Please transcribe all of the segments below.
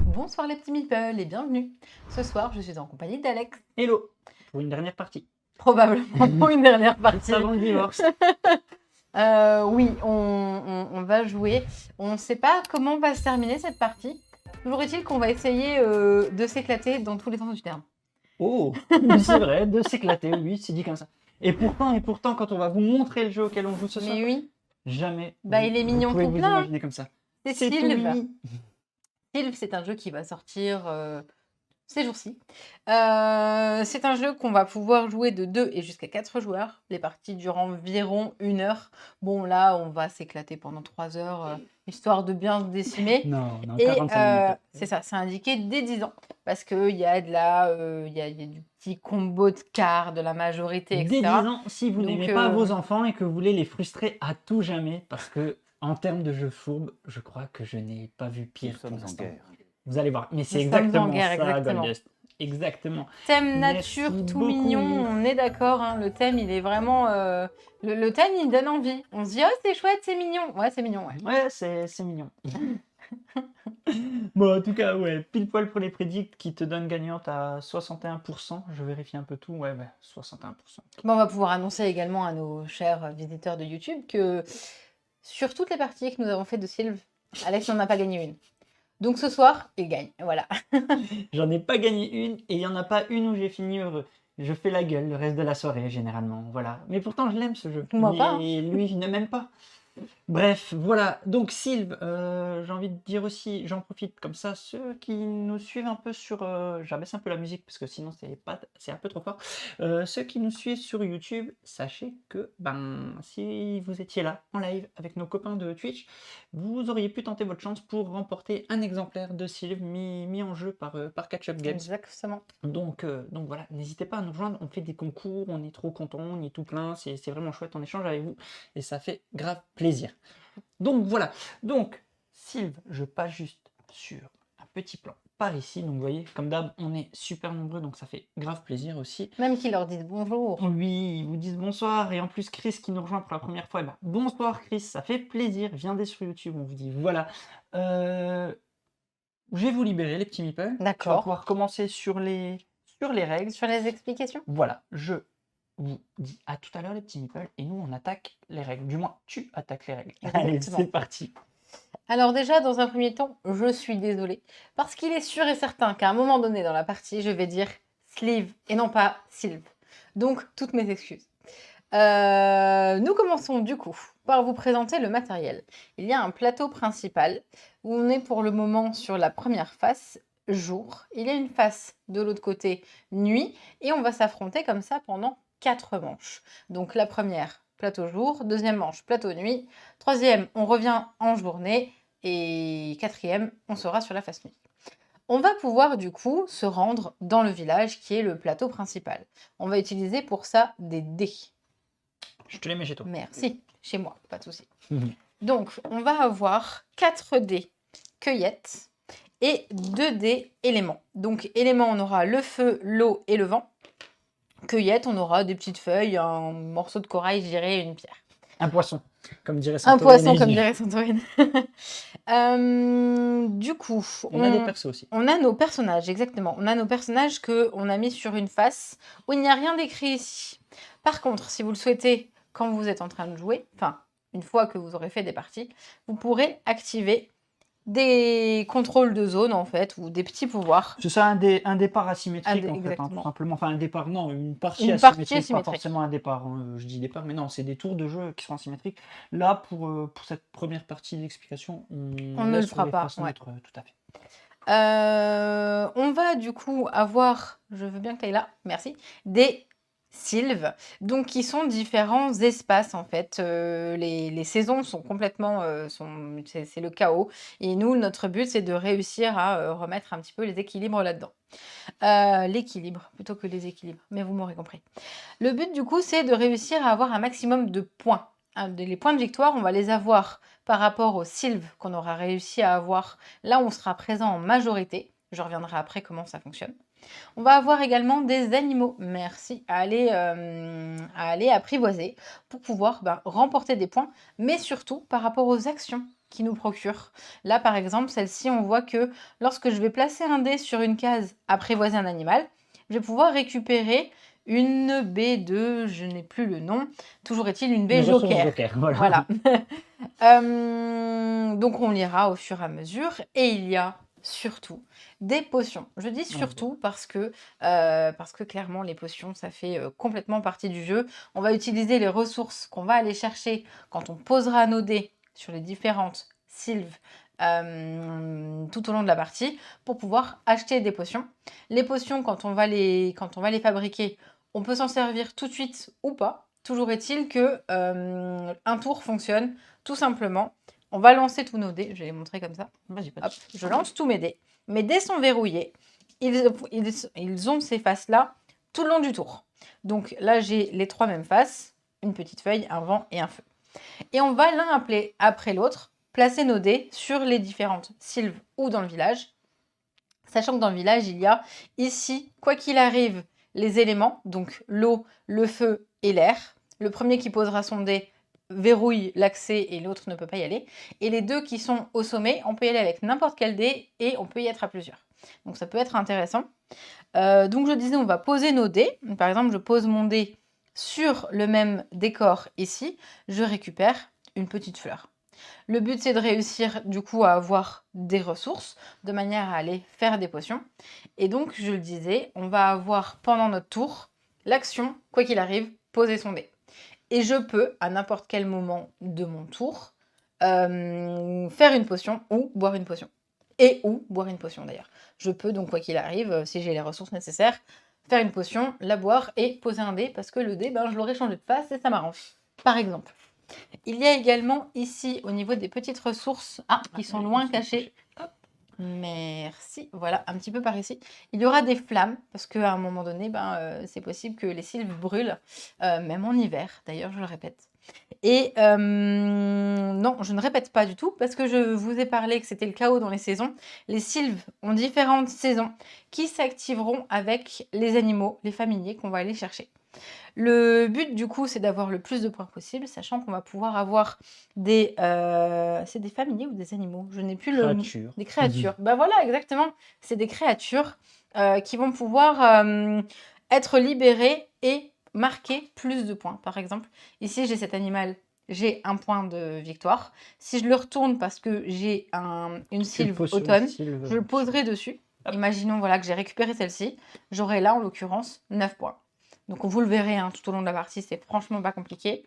Bonsoir les petits meeples et bienvenue. Ce soir, je suis en compagnie d'Alex. Hello, pour une dernière partie. Probablement pour une dernière partie. Juste avant le divorce. Oui, on va jouer. On ne sait pas comment va se terminer cette partie. Toujours est-il qu'on va essayer de s'éclater dans tous les sens du terme. Oh, c'est vrai, de s'éclater, oui, c'est dit comme ça. Et pourtant, quand on va vous montrer le jeu auquel on joue ce soir, Mais oui, jamais bah, il est mignon vous pouvez tout vous plein. imaginer comme ça. C'est tout Sylve. mini. Sylve, c'est un jeu qui va sortir ces jours-ci. C'est un jeu qu'on va pouvoir jouer de 2 et jusqu'à 4 joueurs. Les parties durent environ 1 heure. Bon, là, on va s'éclater pendant 3 heures, histoire de bien se décimer. Non, Et 45 minutes. c'est ça, c'est indiqué dès 10 ans. Parce qu'il y a il y a du petit combo de quart, de la majorité, Dès etc. 10 ans, si vous Donc, n'aimez pas vos enfants et que vous voulez les frustrer à tout jamais, parce que en termes de jeu fourbe, je crois que je n'ai pas vu pire pour l'instant. Vous allez voir, mais c'est Nous sommes en exactement guerre, ça, exactement. Goldust. Exactement. Thème Merci nature, tout beaucoup. mignon, on est d'accord. Hein, le thème, il est vraiment... le thème, il donne envie. On se dit, oh, c'est chouette, c'est mignon. Ouais, c'est mignon, ouais. Ouais, c'est mignon. Bon, en tout cas, ouais, pile poil pour les prédicts qui te donnent gagnante à 61%. Je vérifie un peu tout. Ouais, 61%. Bon, on va pouvoir annoncer également à nos chers visiteurs de YouTube que sur toutes les parties que nous avons fait de Sylve, Alex n'en a pas gagné une. Donc ce soir, il gagne. Voilà. J'en ai pas gagné une et il n'y en a pas une où j'ai fini heureux. Je fais la gueule le reste de la soirée, généralement. Voilà. Mais pourtant, je l'aime ce jeu. Moi pas, hein. Mais lui, je ne m'aime pas. Bref, voilà. Donc, Sylve, j'ai envie de dire aussi, j'en profite comme ça, ceux qui nous suivent un peu sur. J'abaisse un peu la musique parce que sinon, c'est un peu trop fort. Ceux qui nous suivent sur YouTube, sachez que si vous étiez là en live avec nos copains de Twitch, vous auriez pu tenter votre chance pour remporter un exemplaire de Sylve mis en jeu par Catch Up Games. Exactement. Donc voilà, n'hésitez pas à nous rejoindre, on fait des concours, on est trop contents, on est tout plein, c'est vraiment chouette, on échange avec vous et ça fait grave plaisir. Donc voilà, donc Sylve, je passe juste sur un petit plan par ici, donc vous voyez, comme d'hab, on est super nombreux, donc ça fait grave plaisir aussi. Même qu'ils leur disent bonjour. Oui, ils vous disent bonsoir, et en plus Chris qui nous rejoint pour la première fois, bonsoir Chris, ça fait plaisir, viendez sur YouTube, on vous dit voilà. Je vais vous libérer les petits meeples. Tu vas D'accord. pouvoir commencer sur les règles. Sur les explications. Voilà, je vous dis à tout à l'heure les petits meeples et nous on attaque les règles. Du moins, tu attaques les règles. Allez, Exactement. c'est parti. Alors déjà, dans un premier temps, je suis désolée. Parce qu'il est sûr et certain qu'à un moment donné dans la partie, je vais dire Slive et non pas Sylve. Donc, toutes mes excuses. Nous commençons du coup par vous présenter le matériel. Il y a un plateau principal où on est pour le moment sur la première face, jour. Il y a une face de l'autre côté, nuit. Et on va s'affronter comme ça pendant 4 manches. Donc la première, plateau jour. Deuxième manche, plateau nuit. Troisième, on revient en journée. Et quatrième, on sera sur la face nuit. On va pouvoir du coup se rendre dans le village qui est le plateau principal. On va utiliser pour ça des dés. Je te les mets chez toi. Merci, chez moi, pas de souci. Donc, on va avoir 4 dés cueillette et 2 dés éléments. Donc, éléments, on aura le feu, l'eau et le vent. Cueillette, on aura des petites feuilles, un morceau de corail, je dirais, et une pierre. Un poisson, comme dirait Un Santorini. poisson, comme dirait Santorini. Du coup, on a des persos aussi. On a nos personnages, exactement. On a nos personnages qu'on a mis sur une face où il n'y a rien d'écrit ici. Par contre, si vous le souhaitez, quand vous êtes en train de jouer, enfin, une fois que vous aurez fait des parties, vous pourrez activer des contrôles de zone, en fait, ou des petits pouvoirs. C'est ça, un départ asymétrique, en fait, exactement. tout simplement. Enfin, un départ, non, une partie Une asymétrique, partie asymétrique. pas forcément un départ. Hein. Je dis départ, mais non, c'est des tours de jeu qui sont asymétriques. Là, pour cette première partie d'explication, on ne le fera pas. Ouais. Tout à fait. On va du coup avoir, je veux bien que tu ailles là, merci, des sylves, donc qui sont différents espaces en fait. Les saisons sont complètement, c'est le chaos. Et nous, notre but, c'est de réussir à remettre un petit peu les équilibres là-dedans. L'équilibre plutôt que les équilibres, mais vous m'aurez compris. Le but du coup, c'est de réussir à avoir un maximum de points. Les points de victoire, on va les avoir par rapport aux sylves qu'on aura réussi à avoir là où on sera présent en majorité. Je reviendrai après comment ça fonctionne. On va avoir également des animaux, merci, à aller apprivoiser pour pouvoir remporter des points, mais surtout par rapport aux actions qui nous procurent. Là, par exemple, celle-ci, on voit que lorsque je vais placer un dé sur une case apprivoiser un animal, je vais pouvoir récupérer une baie de, je n'ai plus le nom, toujours est-il une baie Une ressource joker. joker, voilà. Voilà. Donc on lira au fur et à mesure. Et il y a surtout des potions. Je dis surtout parce que clairement les potions, ça fait complètement partie du jeu. On va utiliser les ressources qu'on va aller chercher quand on posera nos dés sur les différentes sylves tout au long de la partie pour pouvoir acheter des potions. Les potions, quand on va les fabriquer, on peut s'en servir tout de suite ou pas. Toujours est-il que un tour fonctionne tout simplement. On va lancer tous nos dés. Je vais les montrer comme ça. Vas-y, Hop, je lance tous mes dés. Mes dés sont verrouillés. Ils ont ces faces-là tout le long du tour. Donc là, j'ai les 3 mêmes faces. Une petite feuille, un vent et un feu. Et on va l'un après l'autre placer nos dés sur les différentes sylves ou dans le village. Sachant que dans le village, il y a ici, quoi qu'il arrive, les éléments, donc l'eau, le feu et l'air. Le premier qui posera son dé verrouille l'accès et l'autre ne peut pas y aller. Et les 2 qui sont au sommet, on peut y aller avec n'importe quel dé et on peut y être à plusieurs. Donc ça peut être intéressant. Donc je disais, on va poser nos dés. Par exemple, je pose mon dé sur le même décor ici. Je récupère une petite fleur. Le but, c'est de réussir du coup à avoir des ressources de manière à aller faire des potions. Et donc, je le disais, on va avoir pendant notre tour l'action, quoi qu'il arrive, poser son dé. Et je peux, à n'importe quel moment de mon tour, faire une potion ou boire une potion. Et ou boire une potion d'ailleurs. Je peux donc, quoi qu'il arrive, si j'ai les ressources nécessaires, faire une potion, la boire et poser un dé parce que le dé, je l'aurais changé de face et ça m'arrange. Par exemple. Il y a également ici, au niveau des petites ressources, qui sont loin cachées. Hop. Merci. Voilà, un petit peu par ici. Il y aura des flammes, parce qu'à un moment donné, c'est possible que les sylves brûlent, même en hiver, d'ailleurs, je le répète. Et non, je ne répète pas du tout, parce que je vous ai parlé que c'était le chaos dans les saisons. Les sylves ont différentes saisons qui s'activeront avec les animaux, les familiers qu'on va aller chercher. Le but, du coup, c'est d'avoir le plus de points possible, sachant qu'on va pouvoir avoir des... c'est des familiers ou des animaux? Je n'ai plus le... Créature. Des créatures. Voilà, exactement. C'est des créatures qui vont pouvoir être libérées et marquer plus de points. Par exemple, ici, j'ai cet animal, j'ai un point de victoire. Si je le retourne parce que j'ai une sylve automne, je le poserai dessus. Hop. Imaginons voilà, que j'ai récupéré celle-ci. J'aurai là, en l'occurrence, 9 points. Donc vous le verrez tout au long de la partie, c'est franchement pas compliqué.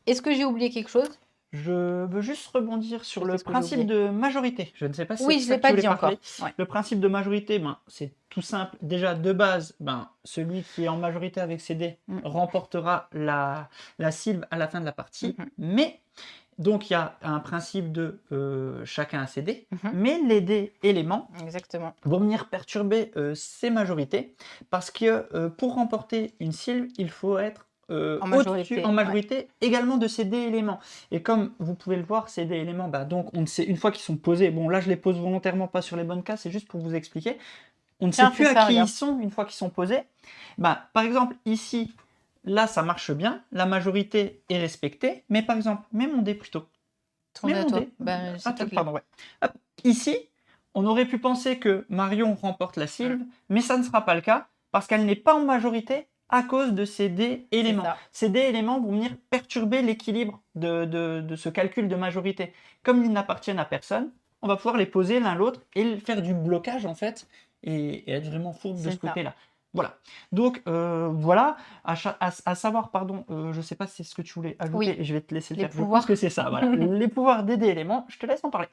Est-ce que j'ai oublié quelque chose? Je veux juste rebondir sur le principe de majorité. Je ne sais pas si Oui, je ne l'ai pas dit encore. Ouais. Le principe de majorité, c'est tout simple. Déjà, de base, celui qui est en majorité avec ses dés remportera la sylve à la fin de la partie. Mais, donc, il y a un principe de chacun a ses dés. Mais les dés éléments vont venir perturber ces majorités. Parce que pour remporter une sylve, il faut être en majorité également de ces dés éléments. Et comme vous pouvez le voir, ces dés éléments, donc on ne sait, une fois qu'ils sont posés, bon là je les pose volontairement pas sur les bonnes cases, c'est juste pour vous expliquer, on ne sait plus à qui ils sont une fois qu'ils sont posés. Par exemple ici, là ça marche bien, la majorité est respectée, mais par exemple, mets mon dé plutôt. Tourne à toi. Pardon, ouais. Hop. Ici, on aurait pu penser que Marion remporte la sylve, mais ça ne sera pas le cas, parce qu'elle n'est pas en majorité à cause de ces dés éléments. Ces dés éléments vont venir perturber l'équilibre de ce calcul de majorité. Comme ils n'appartiennent à personne, on va pouvoir les poser l'un l'autre et faire du blocage en fait, et être vraiment fourbe de ce côté-là. Voilà. Donc voilà, à savoir, pardon, je ne sais pas si c'est ce que tu voulais ajouter, et je vais te laisser le faire. Je pense que c'est ça, voilà. Les pouvoirs des dés éléments, je te laisse en parler.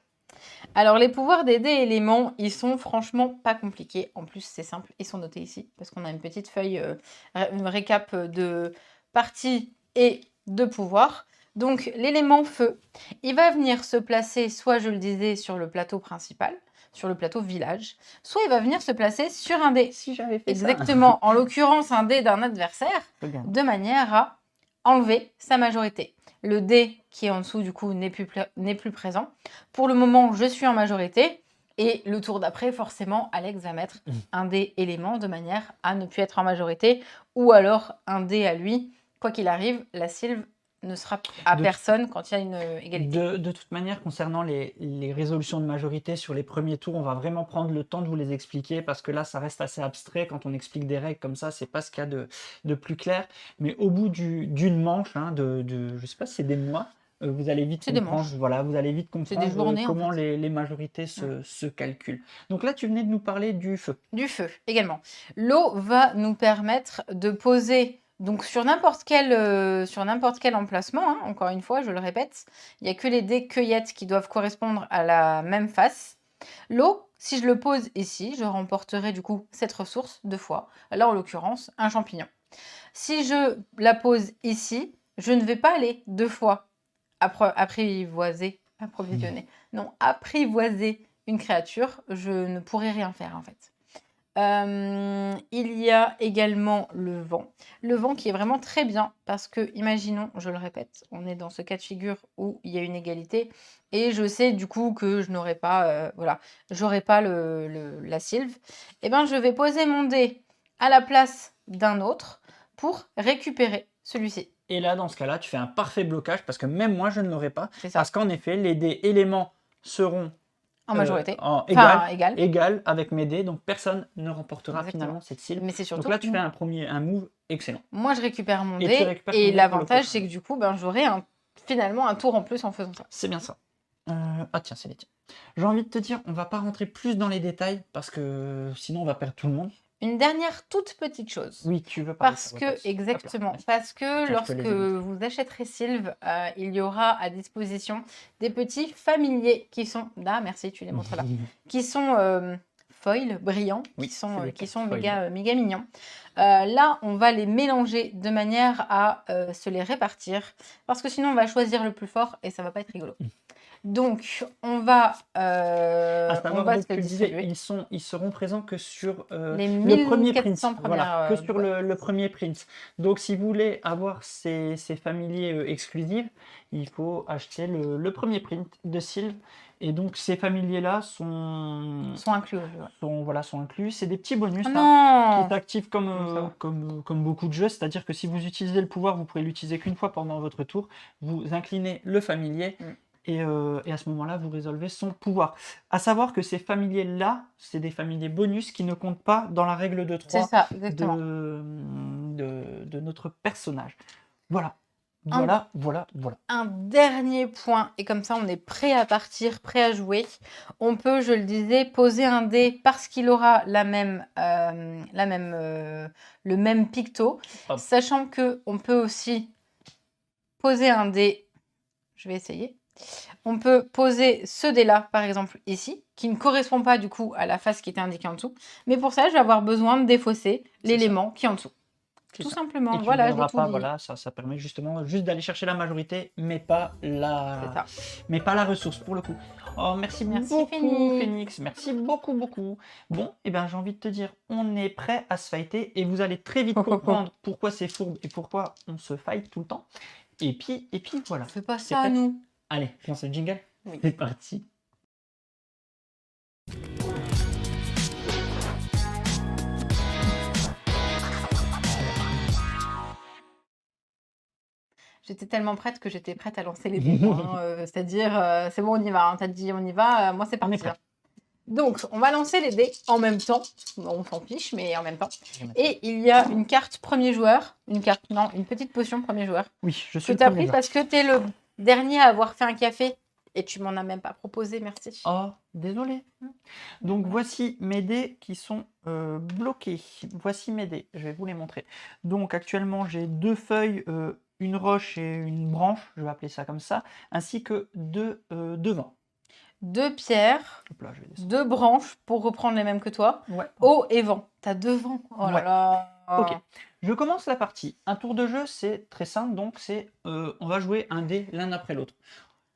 Alors, les pouvoirs des dés éléments, ils sont franchement pas compliqués. En plus, c'est simple. Ils sont notés ici parce qu'on a une petite feuille, une récap de parties et de pouvoirs. Donc, l'élément feu, il va venir se placer, soit je le disais, sur le plateau principal, sur le plateau village, soit il va venir se placer sur un dé. Si j'avais fait Exactement. En l'occurrence, un dé d'un adversaire, de manière à enlever sa majorité. Le dé qui est en dessous, du coup, n'est plus présent. Pour le moment, je suis en majorité. Et le tour d'après, forcément, Alex va mettre un dé élément de manière à ne plus être en majorité, ou alors un dé à lui. Quoi qu'il arrive, la Sylve ne sera à De personne quand il y a une égalité. De toute manière, concernant les résolutions de majorité sur les premiers tours, on va vraiment prendre le temps de vous les expliquer parce que là, ça reste assez abstrait. Quand on explique des règles comme ça, c'est pas ce qu'il y a de plus clair. Mais au bout d'une manche, hein, je sais pas si c'est des mois, vous allez vite C'est des comprendre, manches. voilà, vous allez vite C'est des comprendre journées, en comment fait. les majorités se calculent. Donc là, tu venais de nous parler du feu. Du feu également. L'eau va nous permettre de poser donc sur n'importe quel emplacement, hein, encore une fois, je le répète, il n'y a que les dés cueillettes qui doivent correspondre à la même face. L'eau, si je le pose ici, je remporterai du coup cette ressource 2 fois. Là, en l'occurrence, un champignon. Si je la pose ici, je ne vais pas aller 2 fois apprivoiser une créature, je ne pourrai rien faire en fait. Il y a également le vent. Le vent qui est vraiment très bien parce que, imaginons, je le répète, on est dans ce cas de figure où il y a une égalité et je sais du coup que je n'aurai pas, voilà, j'aurai pas la sylve. Et ben, je vais poser mon dé à la place d'un autre pour récupérer celui-ci. Et là, dans ce cas-là, tu fais un parfait blocage parce que même moi, je ne l'aurai pas. C'est ça. Parce qu'en effet, les dés éléments seront En majorité. en Enfin, égal avec mes dés, donc personne ne remportera Exactement. finalement cette cible. Mais c'est surtout. Donc là, tu fais un move excellent. Moi, je récupère mon Et tu dé récupères ton dé et pour le l'avantage, prochain. c'est que du coup, ben, j'aurai finalement un tour en plus en faisant ça. C'est bien ça. Ah tiens, c'est les tiens. J'ai envie de te dire, on va pas rentrer plus dans les détails parce que sinon on va perdre tout le monde. Une dernière toute petite chose. Oui, tu veux parler. Parce ça va que, passer. exactement, Hop là, parce que Tiens, je peux lorsque les éviter. vous achèterez Sylve, il y aura à disposition des petits familiers qui sont, ah merci, tu les montres là, qui sont foil, brillants, Oui, qui c'est sont, des qui cartes sont foil. méga mignons. Là, on va les mélanger de manière à se les répartir, parce que sinon on va choisir le plus fort et ça va pas être rigolo. Donc, on va donc, se les tu disais, distribuer. ils seront présents que sur Les le premier print. 1400 Voilà, que sur premières, le premier print. Donc, si vous voulez avoir ces familiers exclusifs, il faut acheter le premier print de Sylve. Et donc, ces familiers-là sont inclus au jeu. sont inclus. C'est des petits bonus Oh hein, non! qui s'activent comme beaucoup de jeux. C'est-à-dire que si vous utilisez le pouvoir, vous pourrez l'utiliser qu'une fois pendant votre tour. Vous inclinez le familier. Et à ce moment-là, vous résolvez son pouvoir. À savoir que ces familiers-là, c'est des familiers bonus qui ne comptent pas dans la règle de 3 C'est ça, exactement. de notre personnage. Voilà. Un dernier point, et comme ça on est prêt à partir, prêt à jouer. On peut, je le disais, poser un dé parce qu'il aura le même picto, Hop. sachant que on peut aussi poser un dé. Je vais essayer. On peut poser ce dé-là, par exemple, ici, qui ne correspond pas du coup à la face qui était indiquée en dessous. Mais pour ça, je vais avoir besoin de défausser l'élément qui est en dessous. Tout simplement. Et tu voilà, ne j'ai tout pas, dit. voilà, ça permet justement juste d'aller chercher la majorité, mais pas la ressource pour le coup. Oh, merci beaucoup, Phoenix. Merci beaucoup. Bon, et ben j'ai envie de te dire, on est prêt à se fighter et vous allez très vite comprendre pourquoi c'est fourbe et pourquoi on se fight tout le temps. Et puis voilà. On fait pas ça à nous. Allez, lance le jingle. Oui. C'est parti. J'étais tellement prête que j'étais prête à lancer les dés. C'est-à-dire, c'est bon, on y va. Hein, t'as dit on y va, moi c'est On est parti. prêt. Hein. Donc, on va lancer les dés en même temps. On s'en fiche, mais en même temps. Et il y a une carte premier joueur. Une petite potion premier joueur. Oui, je suis que tu as pris parce que tu es le dernier à avoir fait un café. Et tu m'en as même pas proposé, merci. Oh, désolé. Donc voici mes dés qui sont bloqués. Voici mes dés, je vais vous les montrer. Donc actuellement j'ai 2 feuilles, une roche et une branche, je vais appeler ça comme ça, ainsi que 2 vents. 2 pierres, Hop là, je vais 2 branches pour reprendre les mêmes que toi. Ouais. Eau et vent. T'as 2 vents. Oh là là. Ok. Je commence la partie. Un tour de jeu, c'est très simple, donc c'est on va jouer un dé l'un après l'autre.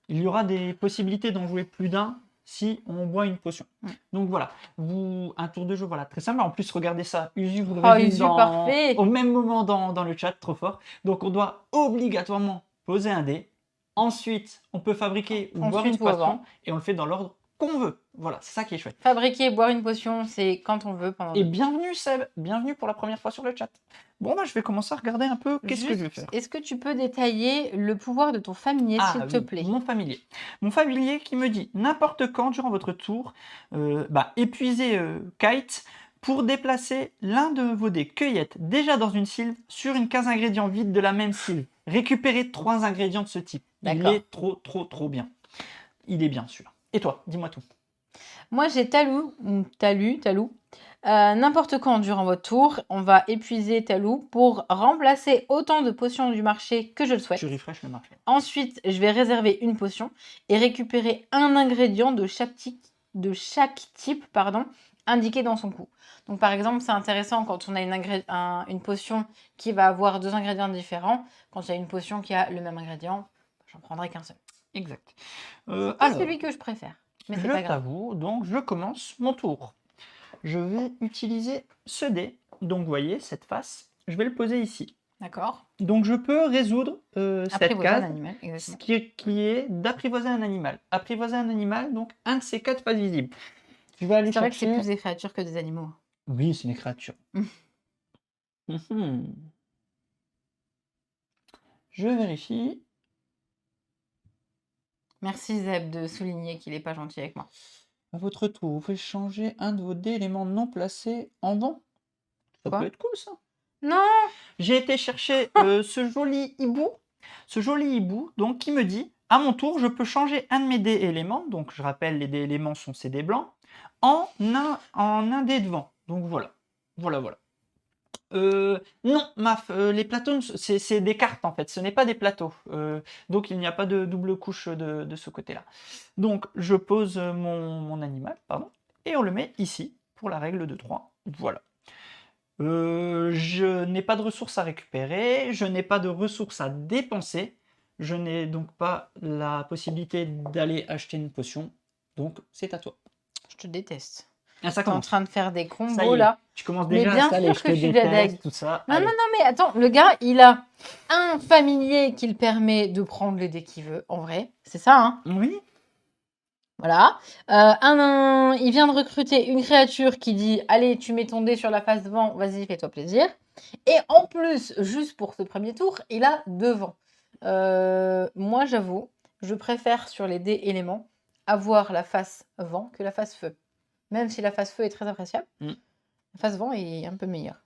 Il y aura des possibilités d'en jouer plus d'un si on boit une potion. Donc voilà, un tour de jeu, voilà, très simple. En plus, regardez ça, Usu vous le résume parfait. au même moment dans le chat, trop fort. Donc on doit obligatoirement poser un dé. Ensuite, on peut fabriquer ou boire une potion et on le fait dans l'ordre qu'on veut. Voilà, c'est ça qui est chouette. Fabriquer et boire une potion, c'est quand on veut, pendant Et 2 tours. bienvenue Seb, bienvenue pour la première fois sur le chat. Bon bah je vais commencer à regarder un peu qu'est-ce que je vais Juste, faire. est-ce que tu peux détailler le pouvoir de ton familier, s'il te oui, plaît? mon familier. Mon familier qui me dit n'importe quand durant votre tour, épuisez Kite pour déplacer l'un de vos dés cueillettes déjà dans une sylve sur une case ingrédients vide de la même sylve. Récupérez 3 ingrédients de ce type. Il D'accord. est trop bien. Il est bien sûr. Et toi, dis-moi tout. Moi, j'ai Talou, ou Talou. N'importe quand durant votre tour, on va épuiser Talou pour remplacer autant de potions du marché que je le souhaite. Tu refresh le marché. Ensuite, je vais réserver une potion et récupérer un ingrédient de chaque type, indiqué dans son coup. Donc, par exemple, c'est intéressant quand on a une potion qui va avoir 2 ingrédients différents. Quand il y a une potion qui a le même ingrédient, j'en prendrai qu'un seul. Exact. C'est pas celui que je préfère, mais c'est pas Je grave. t'avoue, donc je commence mon tour. Je vais utiliser ce dé. Donc, vous voyez, cette face, je vais le poser ici. D'accord. Donc, je peux résoudre cette Apprivoiser un case, animal, ce exactement. qui est d'apprivoiser un animal. Apprivoiser un animal, donc un de ces 4 faces visibles. Je vais aller C'est vrai que c'est chercher... plus des créatures que des animaux. Oui, c'est une créature. Mhm. Je vérifie. Merci Zeb de souligner qu'il est pas gentil avec moi. À votre tour, vous pouvez changer un de vos dés éléments non placés en vent. Ça Quoi? peut être cool, ça. Non! J'ai été chercher ce joli hibou, donc qui me dit, à mon tour, je peux changer un de mes dés éléments, donc je rappelle, les dés éléments sont ces dés blancs, en un dé de vent. Donc voilà. Non, les plateaux, c'est des cartes en fait, ce n'est pas des plateaux. Donc il n'y a pas de double couche de ce côté-là. Donc je pose mon animal, pardon, et on le met ici pour la règle de 3. Voilà. Je n'ai pas de ressources à récupérer, je n'ai pas de ressources à dépenser, je n'ai donc pas la possibilité d'aller acheter une potion, donc c'est à toi. Je te déteste. Ah, ça T'es en commence. train de faire des Ça combos y est, là. tu commences Mais déjà à bien installer, sûr je que te je suis la déteste, dague. tout ça. Non, Allez. non, non, mais attends, le gars, il a un familier qui le permet de prendre les dés qu'il veut, en vrai. C'est ça, hein? Oui. Voilà. Il vient de recruter une créature qui dit allez, tu mets ton dé sur la face vent, vas-y, fais-toi plaisir. Et en plus, juste pour ce premier tour, il a 2 vents. Moi, j'avoue, je préfère sur les dés éléments avoir la face vent que la face feu. Même si la face feu est très appréciable, la face vent est un peu meilleure.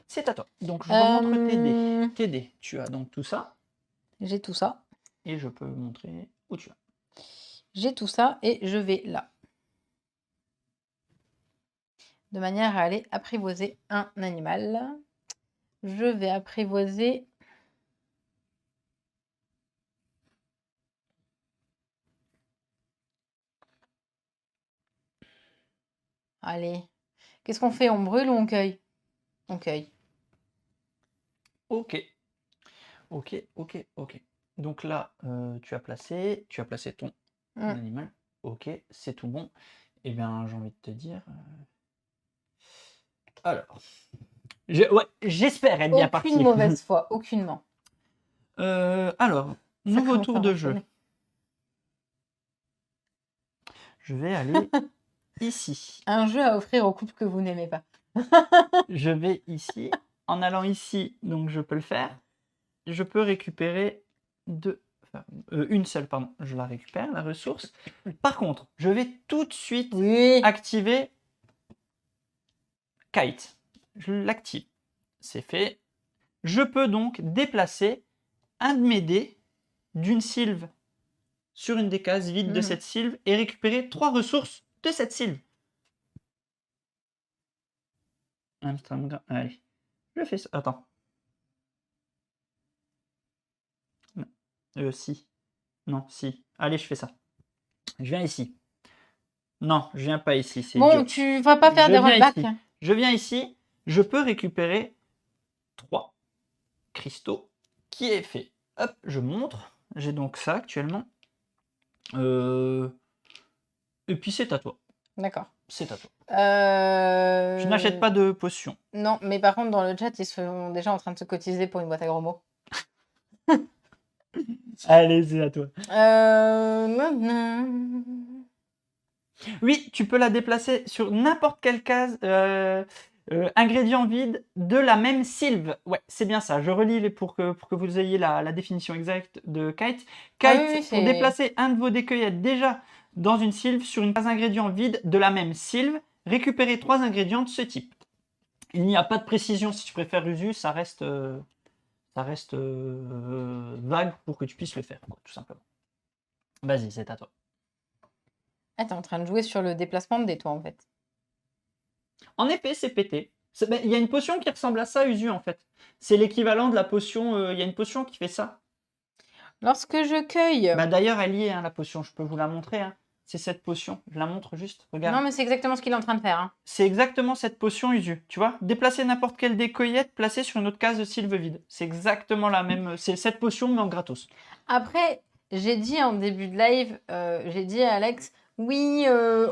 C'est à toi. Donc je montre tes dés. Euh, Tes dés. Tu as donc tout ça. J'ai tout ça. Et je peux montrer où tu as. J'ai tout ça et je vais là. De manière à aller apprivoiser un animal. Je vais apprivoiser. Allez. Qu'est-ce qu'on fait? On brûle ou on cueille? On cueille. Ok. Donc là, tu as placé ton animal. Ok, c'est tout bon. Eh bien, j'ai envie de te dire... Alors... j'espère être bien parti. Aucune mauvaise foi, aucunement. Alors, nouveau tour de jeu. Je vais aller ici. Un jeu à offrir aux couples que vous n'aimez pas. Je vais ici. En allant ici, donc je peux le faire. Je peux récupérer une seule, pardon. Je la récupère, la ressource. Par contre, je vais tout de suite activer Kite. Je l'active. C'est fait. Je peux donc déplacer un de mes dés d'une sylve sur une des cases vides de cette sylve et récupérer 3 ressources de cette sylve. Allez, je fais ça. Attends. Si. Non, si. Allez, je fais ça. Je viens ici. Non, je viens pas ici. C'est bon, idiot. tu vas pas faire des rollbacks. Je viens ici. Je peux récupérer 3 cristaux qui est fait. Hop, je montre. J'ai donc ça actuellement. Et puis c'est à toi. D'accord. C'est à toi. Je n'achète pas de potions. Non, mais par contre, dans le chat, ils sont déjà en train de se cotiser pour une boîte à gros mots. Allez, c'est à toi. Oui, tu peux la déplacer sur n'importe quelle case, ingrédient vide de la même sylve. Ouais, c'est bien ça. Je relis pour que vous ayez la définition exacte de kite. Ah oui, Kite, oui, pour c'est... déplacer un de vos décueillettes déjà dans une sylve sur une case ingrédient vide de la même sylve, récupérez 3 ingrédients de ce type. Il n'y a pas de précision si tu préfères Usu, ça reste vague pour que tu puisses le faire, quoi, tout simplement. Vas-y, c'est à toi. Ah, t'es en train de jouer sur le déplacement de dés, toi, en fait. En effet, c'est pété. Ben, il y a une potion qui ressemble à ça, Usu, en fait. C'est l'équivalent de la potion. Il y a une potion qui fait ça. Lorsque je cueille... Bah, d'ailleurs, elle y est, hein, la potion. Je peux vous la montrer, hein. C'est cette potion. Je la montre juste. Regarde. Non, mais c'est exactement ce qu'il est en train de faire. Hein. C'est exactement cette potion, Usu. Tu vois, déplacer n'importe quelle décueillette, placer sur une autre case de sylve vide. C'est exactement la même. C'est cette potion, mais en gratos. Après, j'ai dit en début de live, j'ai dit à Alex, oui,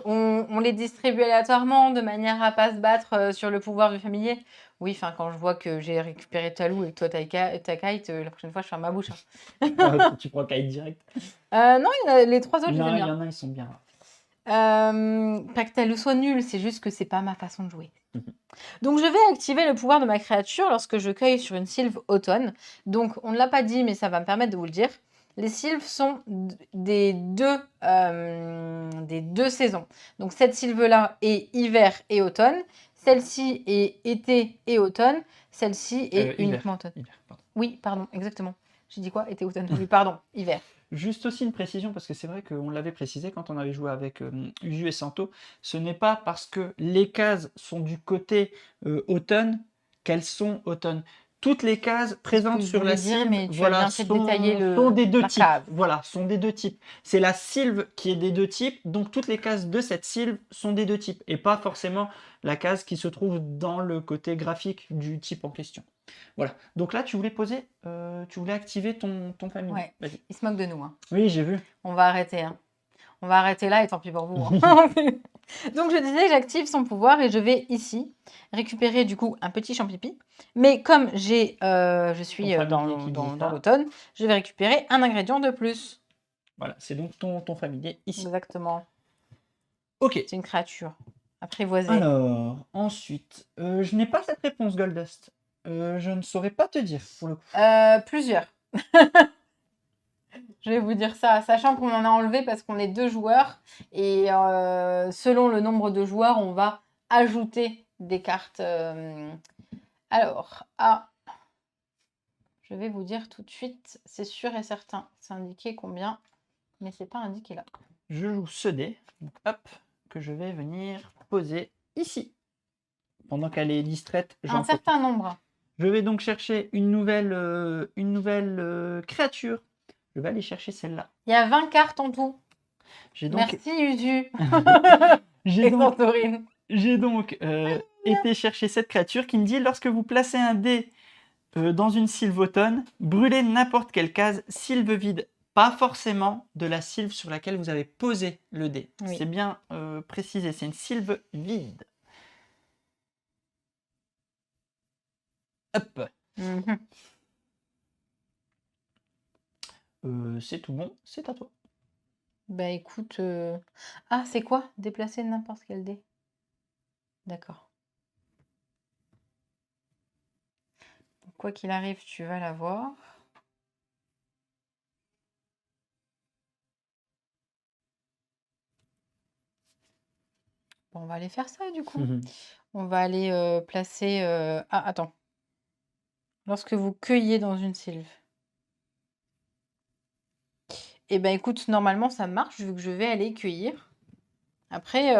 on les distribue aléatoirement de manière à pas se battre sur le pouvoir du familier. Oui, enfin, quand je vois que j'ai récupéré Talou et que toi, ta kite, la prochaine fois, je ferme ma bouche. Hein. Tu prends kite direct. Non, les 3 autres, je les Non, aime il y bien. en a, ils sont bien. Pas que Talou soit nul, c'est juste que c'est pas ma façon de jouer. Donc, je vais activer le pouvoir de ma créature lorsque je cueille sur une sylve automne. Donc, on ne l'a pas dit, mais ça va me permettre de vous le dire. Les sylves sont des deux saisons. Donc, cette sylve-là est hiver et automne. Celle-ci est été et automne. Celle-ci est Hiver. uniquement automne. Hiver, pardon. Oui, pardon, exactement. J'ai dit quoi? Été, automne. Oui, pardon, hiver. Juste aussi une précision, parce que c'est vrai qu'on l'avait précisé quand on avait joué avec Usu et Santo, ce n'est pas parce que les cases sont du côté automne qu'elles sont automne. Toutes les cases présentes je sur voulais la dire, sylve, mais tu as voilà, bien fait de détailler sont des deux la types. case. Voilà, sont des deux types. C'est la sylve qui est des deux types, donc toutes les cases de cette sylve sont des deux types, et pas forcément la case qui se trouve dans le côté graphique du type en question. Voilà. Donc là, tu voulais activer ton famille. Ouais, Vas-y. il se moque de nous. Hein. Oui, j'ai vu. On va arrêter. Hein. On va arrêter là et tant pis pour vous. Hein. Donc je disais, j'active son pouvoir et je vais ici récupérer du coup un petit champipi. Mais comme je suis dans l'automne, je vais récupérer un ingrédient de plus. Voilà, c'est donc ton familier ici. Exactement. Ok. C'est une créature apprivoisée. Alors, ensuite, je n'ai pas cette réponse, Goldust. Je ne saurais pas te dire pour le coup. Plusieurs. Je vais vous dire ça, sachant qu'on en a enlevé parce qu'on est 2 joueurs. Et selon le nombre de joueurs, on va ajouter des cartes. Alors, je vais vous dire tout de suite, c'est sûr et certain. C'est indiqué combien, mais c'est pas indiqué là. Je joue ce dé, donc hop, que je vais venir poser ici. Pendant qu'elle est distraite, Un certain nombre. Je vais donc chercher une nouvelle créature. Je vais aller chercher celle-là. Il y a 20 cartes en tout. Donc... Merci Usu. J'ai donc été chercher cette créature qui me dit lorsque vous placez un dé dans une sylve automne, brûlez n'importe quelle case sylve vide. Pas forcément de la sylve sur laquelle vous avez posé le dé. Oui. C'est bien précisé, c'est une sylve vide. Hop. C'est tout bon, c'est à toi. Bah écoute... Ah, c'est quoi? Déplacer n'importe quel dé. D'accord. Quoi qu'il arrive, tu vas l'avoir. Bon, on va aller faire ça du coup. On va aller placer... Ah, attends. Lorsque vous cueillez dans une sylve. Eh ben écoute, normalement ça marche vu que je vais aller cueillir. Après,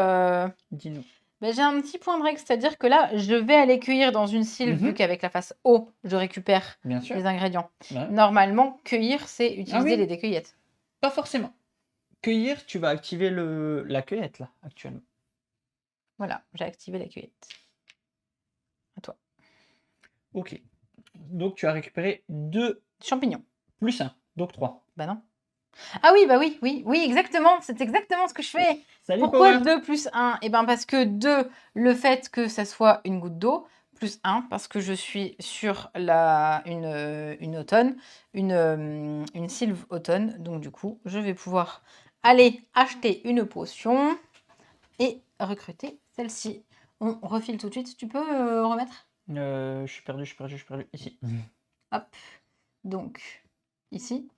dis-nous. Ben, j'ai un petit point de règle, c'est-à-dire que là, je vais aller cueillir dans une sylve, vu qu'avec la face haut, je récupère les ingrédients. Ouais. Normalement, cueillir, c'est utiliser les décueillettes. Pas forcément. Cueillir, tu vas activer la cueillette, là, actuellement. Voilà, j'ai activé la cueillette. À toi. Ok. Donc, tu as récupéré 2 champignons. Plus 1, donc 3. Bah non. Ah oui, bah oui, exactement. C'est exactement ce que je fais. Salut, pourquoi 2 plus 1? Eh ben parce que 2, le fait que ça soit une goutte d'eau, plus 1, parce que je suis sur une automne, une sylve automne. Donc du coup, je vais pouvoir aller acheter une potion. et recruter celle-ci. On refile tout de suite. Tu peux remettre? Je suis perdu, je suis perdu, je suis perdu. Ici. Hop. Donc, ici.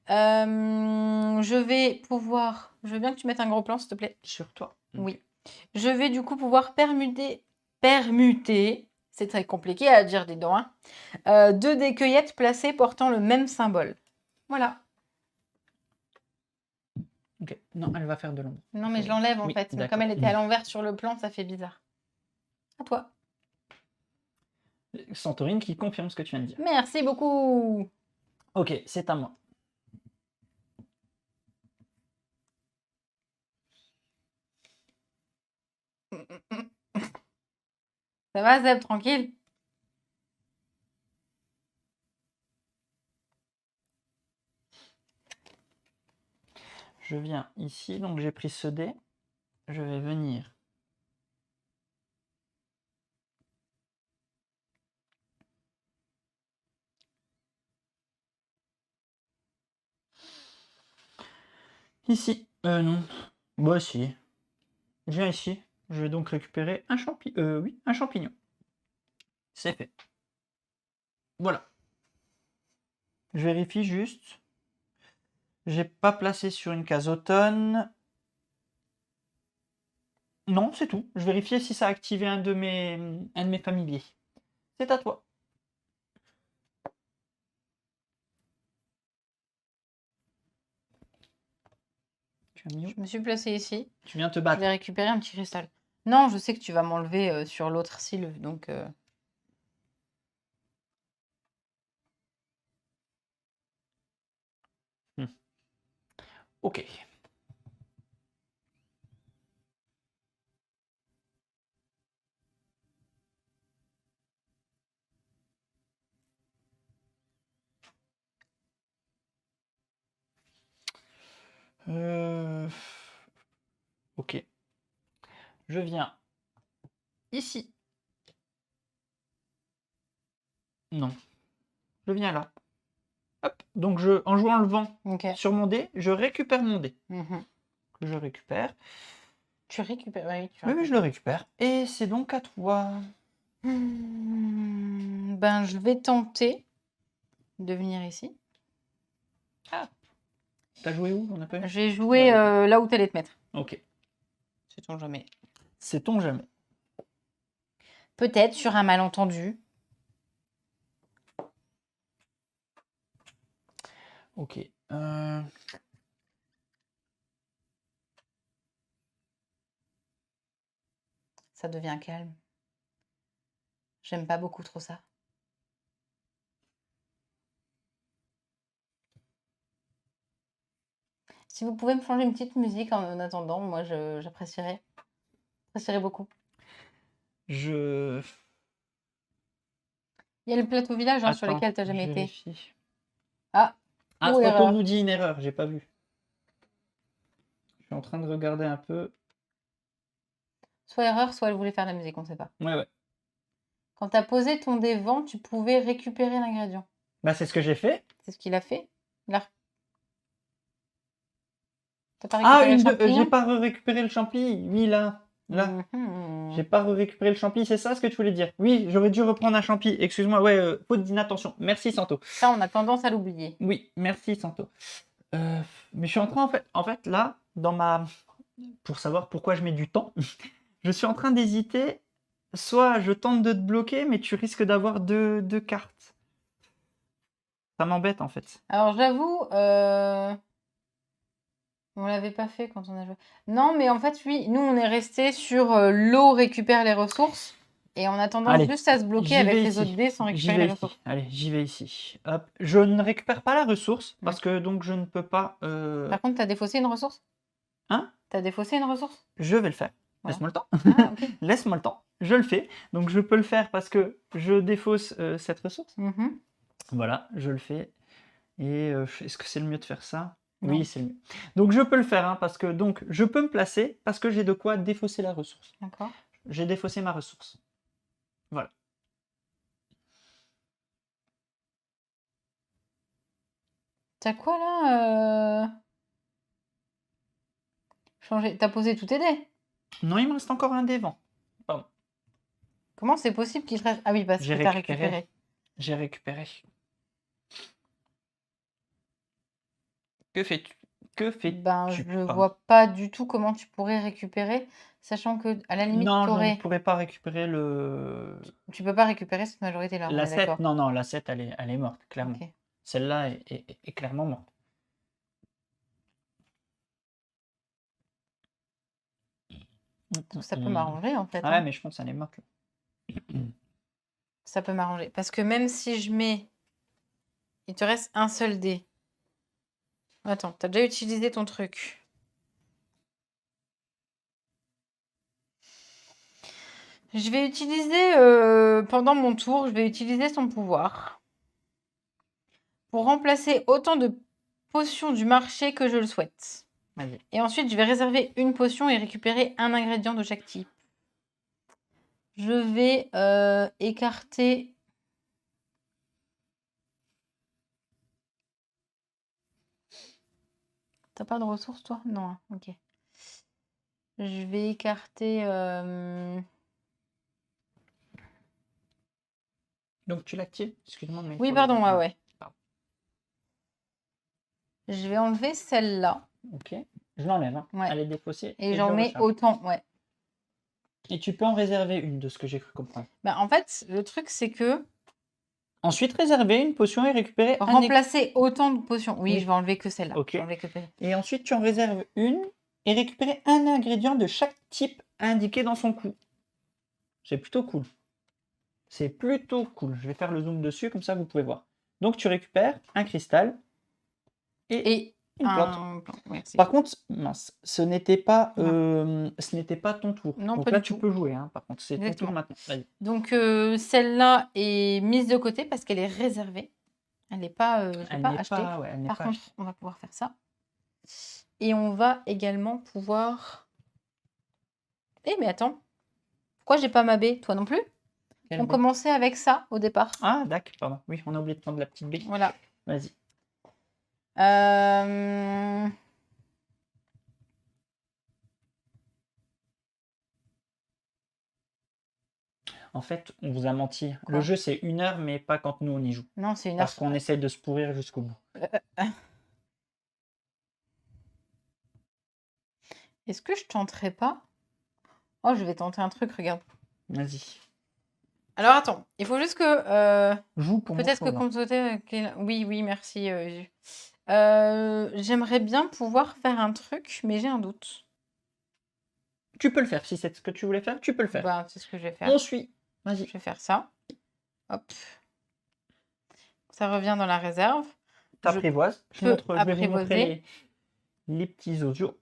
Je veux bien que tu mettes un gros plan, s'il te plaît. Sur toi. Oui. Je vais du coup pouvoir permuter, c'est très compliqué à dire, dis donc, hein, deux des cueillettes placées portant le même symbole. Voilà. Ok. Non, elle va faire de l'ombre. Non, mais je l'enlève en Oui, fait. Mais d'accord. comme elle était à l'envers sur le plan, ça fait bizarre. À toi. Santorine qui confirme ce que tu viens de dire. Merci beaucoup. Ok, c'est à moi. Ça va, Zeb, tranquille? Je viens ici, donc j'ai pris ce dé. Je vais venir. Ici. Non. Bah si. Je viens ici. Je vais donc récupérer un champignon. Oui, un champignon. C'est fait. Voilà. Je vérifie juste. J'ai pas placé sur une case automne. Non, c'est tout. Je vérifiais si ça a activé un de mes familiers. C'est à toi. Tu as mis où? Je me suis placée ici. Tu viens te Je battre. vais récupérer un petit cristal. Non, je sais que tu vas m'enlever sur l'autre sylve, donc... Ok. Ok. Je viens ici. Non. Je viens là. Hop. Donc en jouant le vent Ok. sur mon dé, je récupère mon dé. Mhm. Que je récupère. Tu récupères... Oui, tu Oui, je récupères. le récupère. Et c'est donc à toi. Ben, je vais tenter de venir ici. Ah. T'as joué où? On a pas eu. J'ai joué Ouais, là où t'allais te mettre. ok. Sait-on jamais. Sait-on jamais. Peut-être sur un malentendu. Ok. Ça devient calme. J'aime pas beaucoup trop ça. Si vous pouvez me changer une petite musique en attendant, moi j'apprécierais. J'apprécierais beaucoup. Je. Il y a le plateau village sur Attends, lesquels t'as je jamais été. vérifie. Ah, Ah, ou Santo erreur. nous dit une erreur, j'ai pas vu. Je suis en train de regarder un peu. Soit erreur, soit elle voulait faire de la musique, on sait pas. Ouais. Quand t'as posé ton dé vent, tu pouvais récupérer l'ingrédient. Bah, c'est ce que j'ai fait. C'est ce qu'il a fait. Là. T'as pas Ah, récupéré le j'ai champignon? pas récupéré le champi. Oui, là. Là. Mhm. J'ai pas récupéré le champi, c'est ça ce que tu voulais dire? Oui, j'aurais dû reprendre un champi. Excuse-moi, ouais, faute d'inattention. Merci, Santo. Ça, on a tendance à l'oublier. Oui, merci, Santo. Mais je suis en train, en fait, là, pour savoir pourquoi je mets du temps, je suis en train d'hésiter. Soit je tente de te bloquer, mais tu risques d'avoir deux cartes. Ça m'embête, en fait. Alors j'avoue, on l'avait pas fait quand on a joué. Non, mais en fait, oui, nous on est resté sur l'eau récupère les ressources et on a tendance Allez, juste à se bloquer j'y avec vais les autres ici. dés sans J'y récupérer vais les ici. ressources. Allez, j'y vais ici. Hop. Je ne récupère pas la ressource parce que donc je ne peux pas. Par contre, t'as défaussé une ressource? Hein? T'as défaussé une ressource? Je vais le faire. Voilà. Laisse-moi le temps. Ah, ok. Laisse-moi le temps. Je le fais. Donc je peux le faire parce que je défausse cette ressource. Mhm. Voilà, je le fais. Et est-ce que c'est le mieux de faire ça? Non. Oui, c'est le mieux. Donc je peux le faire, hein, parce que donc je peux me placer parce que j'ai de quoi défausser la ressource. D'accord. J'ai défaussé ma ressource. Voilà. T'as quoi là Changer. T'as posé tous tes dés? Non, il me reste encore un des vents. Pardon. Comment c'est possible qu'il te reste... Ah oui, parce J'ai que t'as récupéré. récupéré. J'ai récupéré. Que fais-tu? Que Ben, fais-tu? je Pardon. vois pas du tout comment tu pourrais récupérer, sachant que à la limite, Non, je ne t'aurais... pourrais pas récupérer le... Tu peux pas récupérer cette majorité-là, on La est 7. d'accord. Non, non, la 7, elle est morte, clairement. Ok. Celle-là est clairement morte. Ça peut m'arranger, en fait. Ah ouais, hein. mais je pense qu'elle est morte. Là. Ça peut m'arranger. Parce que même si je mets... Il te reste un seul dé. Attends, t'as déjà utilisé ton truc. Je vais utiliser, pendant mon tour, je vais utiliser son pouvoir. Pour remplacer autant de potions du marché que je le souhaite. Vas-y. Et ensuite, je vais réserver une potion et récupérer un ingrédient de chaque type. Je vais écarter... T'as pas de ressources, toi? Non, hein, ok. Je vais écarter... Donc tu l'actives? Excuse-moi, mais... Oui, faut pardon, le... ouais. Pardon. Je vais enlever celle-là. Ok. Je l'enlève. Hein. Ouais. Elle est défaussée. Et je j'en mets recharge. autant, ouais. Et tu peux en réserver une, de ce que j'ai cru comprendre. Bah, en fait, le truc, c'est que... Ensuite, réserver une potion et récupérer Remplacer autant de potions. Oui, Oui. je vais enlever que celle-là. Ok. Je vais enlever que celle-là. Et ensuite, tu en réserves une et récupérer un ingrédient de chaque type indiqué dans son coup. C'est plutôt cool. C'est plutôt cool. Je vais faire le zoom dessus, comme ça vous pouvez voir. Donc tu récupères un cristal et une plante. un plan. Merci. Par contre, mince, ce n'était pas ton tour. Non, Donc pas là, du tu tout. peux jouer. Hein. Par contre, c'est ton tour Exactement. maintenant. Vas-y. Donc, celle-là est mise de côté parce qu'elle est réservée. Elle n'est pas, je l'ai Elle pas n'est achetée. pas, ouais, elle n'est Par pas contre, achetée. on va pouvoir faire ça. Et on va également pouvoir... Eh, mais attends. Pourquoi j'ai pas ma baie? Toi non plus? Quelle On baie? commençait avec ça au départ. Ah, d'accord, pardon. Oui, on a oublié de prendre la petite baie. Voilà. Vas-y. En fait, on vous a menti. Quoi? Le jeu, c'est 1 heure, mais pas quand nous, on y joue. Non, c'est une Parce heure. qu'on essaie de se pourrir jusqu'au bout. Est-ce que je tenterai pas? Oh, je vais tenter un truc, regarde. Vas-y. Alors attends, il faut juste que... Joue pour peut-être que mon tour, comme tu Oui, oui, merci. J'aimerais bien pouvoir faire un truc, mais j'ai un doute. Tu peux le faire. Si c'est ce que tu voulais faire, tu peux le faire. Bah, c'est ce que je vais faire. On suit. Vas-y. Je vais faire ça. Hop. Ça revient dans la réserve. T'apprivoises. Je peux vais vous montrer apprivoiser. les petits osios.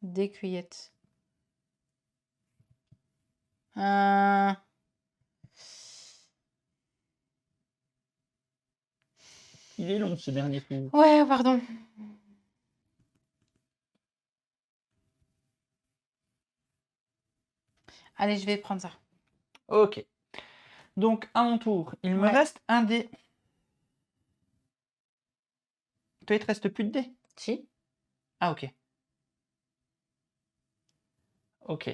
Des cueillettes. Euh, Il est long, ce dernier tour. Ouais, pardon. Allez, je vais prendre ça. Ok. Donc, à mon tour, il me Ouais. reste un dé. Toi, il te reste plus de dés? Si. Ah, ok. Ok.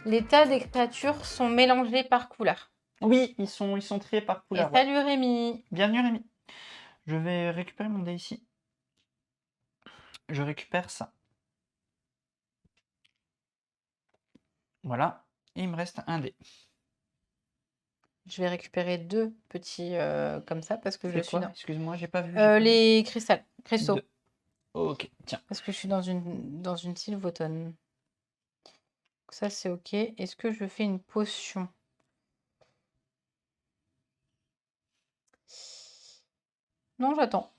L'état des créatures sont mélangés par couleur. Oui, ils sont triés par Et couleur. Ouais. salut Rémi. Bienvenue, Rémi. Je vais récupérer mon dé ici. Je récupère ça. Voilà. Et il me reste un dé. Je vais récupérer deux petits comme ça parce que je C'est suis quoi? dans... Excuse-moi, j'ai pas vu. j'ai pas vu. les cristaux. Deux. Ok, tiens. Parce que je suis dans une sylvotone. Donc ça, c'est ok. Est-ce que je fais une potion? Non, j'attends.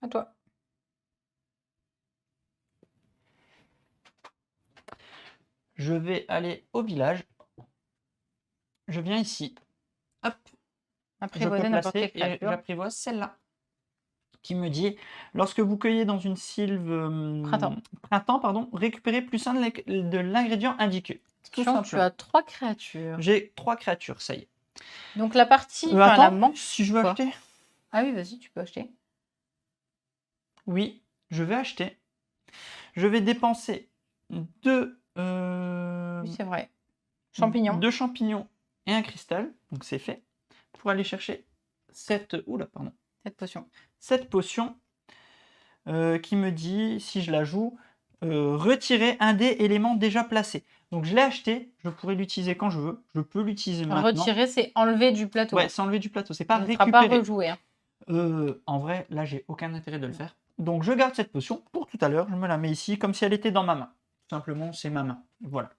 À toi. Je vais aller au village. Je viens ici. Hop. Je peux Apprivoiser n'importe placer quelle et créature. j'apprivoise celle-là. Qui me dit, lorsque vous cueillez dans une sylve printemps, pardon, récupérez +1 de l'ingrédient indiqué. Tout Attention, tu simplement. as 3 créatures. J'ai 3 créatures, ça y est. Donc la partie, enfin la Attends, manche. si je veux Quoi? acheter. Ah oui, vas-y, tu peux acheter. Oui, je vais acheter. Je vais dépenser deux, Oui, c'est vrai. Champignons, deux champignons et un cristal, donc c'est fait, pour aller chercher cette, oula, pardon, cette potion. cette potion qui me dit, si je la joue, retirer un des éléments déjà placés. Donc je l'ai acheté, je pourrais l'utiliser quand je veux, je peux l'utiliser maintenant. Retirer, c'est enlever du plateau. Ouais, c'est enlever du plateau, c'est pas On ne fera pas récupérer. rejouer. Hein. En vrai, là, j'ai aucun intérêt de le faire. Donc je garde cette potion pour tout à l'heure, je me la mets ici comme si elle était dans ma main. Tout simplement, c'est ma main. Voilà.